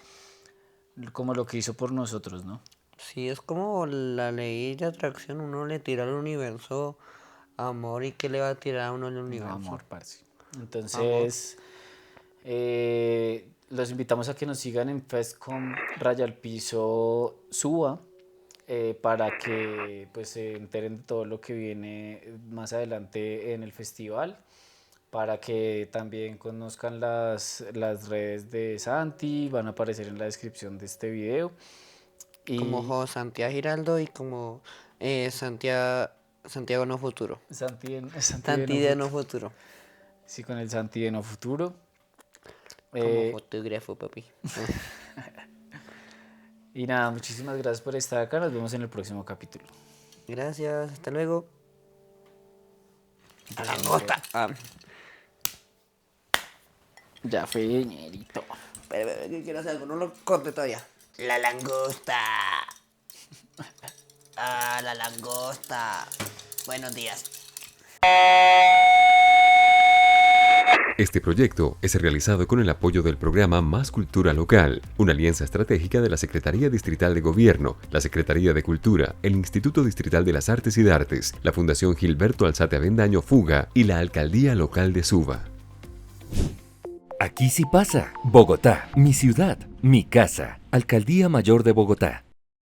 como lo que hizo por nosotros, ¿no? Sí, es como la ley de atracción, uno le tira al universo amor y ¿qué le va a tirar a uno al universo? Amor, parce. Amor. Entonces, los invitamos a que nos sigan en Festcom Raya al Piso Suba para que pues se enteren de todo lo que viene más adelante en el festival, para que también conozcan las redes de Santi, van a aparecer en la descripción de este video. Como Santiago Giraldo y como Santiago No Futuro. Santi Santi de No Futuro. Sí, con el Santi de No Futuro. Como fotógrafo, papi. Y nada, muchísimas gracias por estar acá. Nos vemos en el próximo capítulo. Gracias, hasta luego. La langosta. Ya fue, ñerito. Pero, ¿qué quiero hacer algo? No lo corte todavía. La langosta. La langosta. Buenos días. Este proyecto es realizado con el apoyo del programa Más Cultura Local, una alianza estratégica de la Secretaría Distrital de Gobierno, la Secretaría de Cultura, el Instituto Distrital de las Artes y de Artes, la Fundación Gilberto Alzate Avendaño Fuga y la Alcaldía Local de Suba. Aquí sí pasa. Bogotá, mi ciudad, mi casa. Alcaldía Mayor de Bogotá.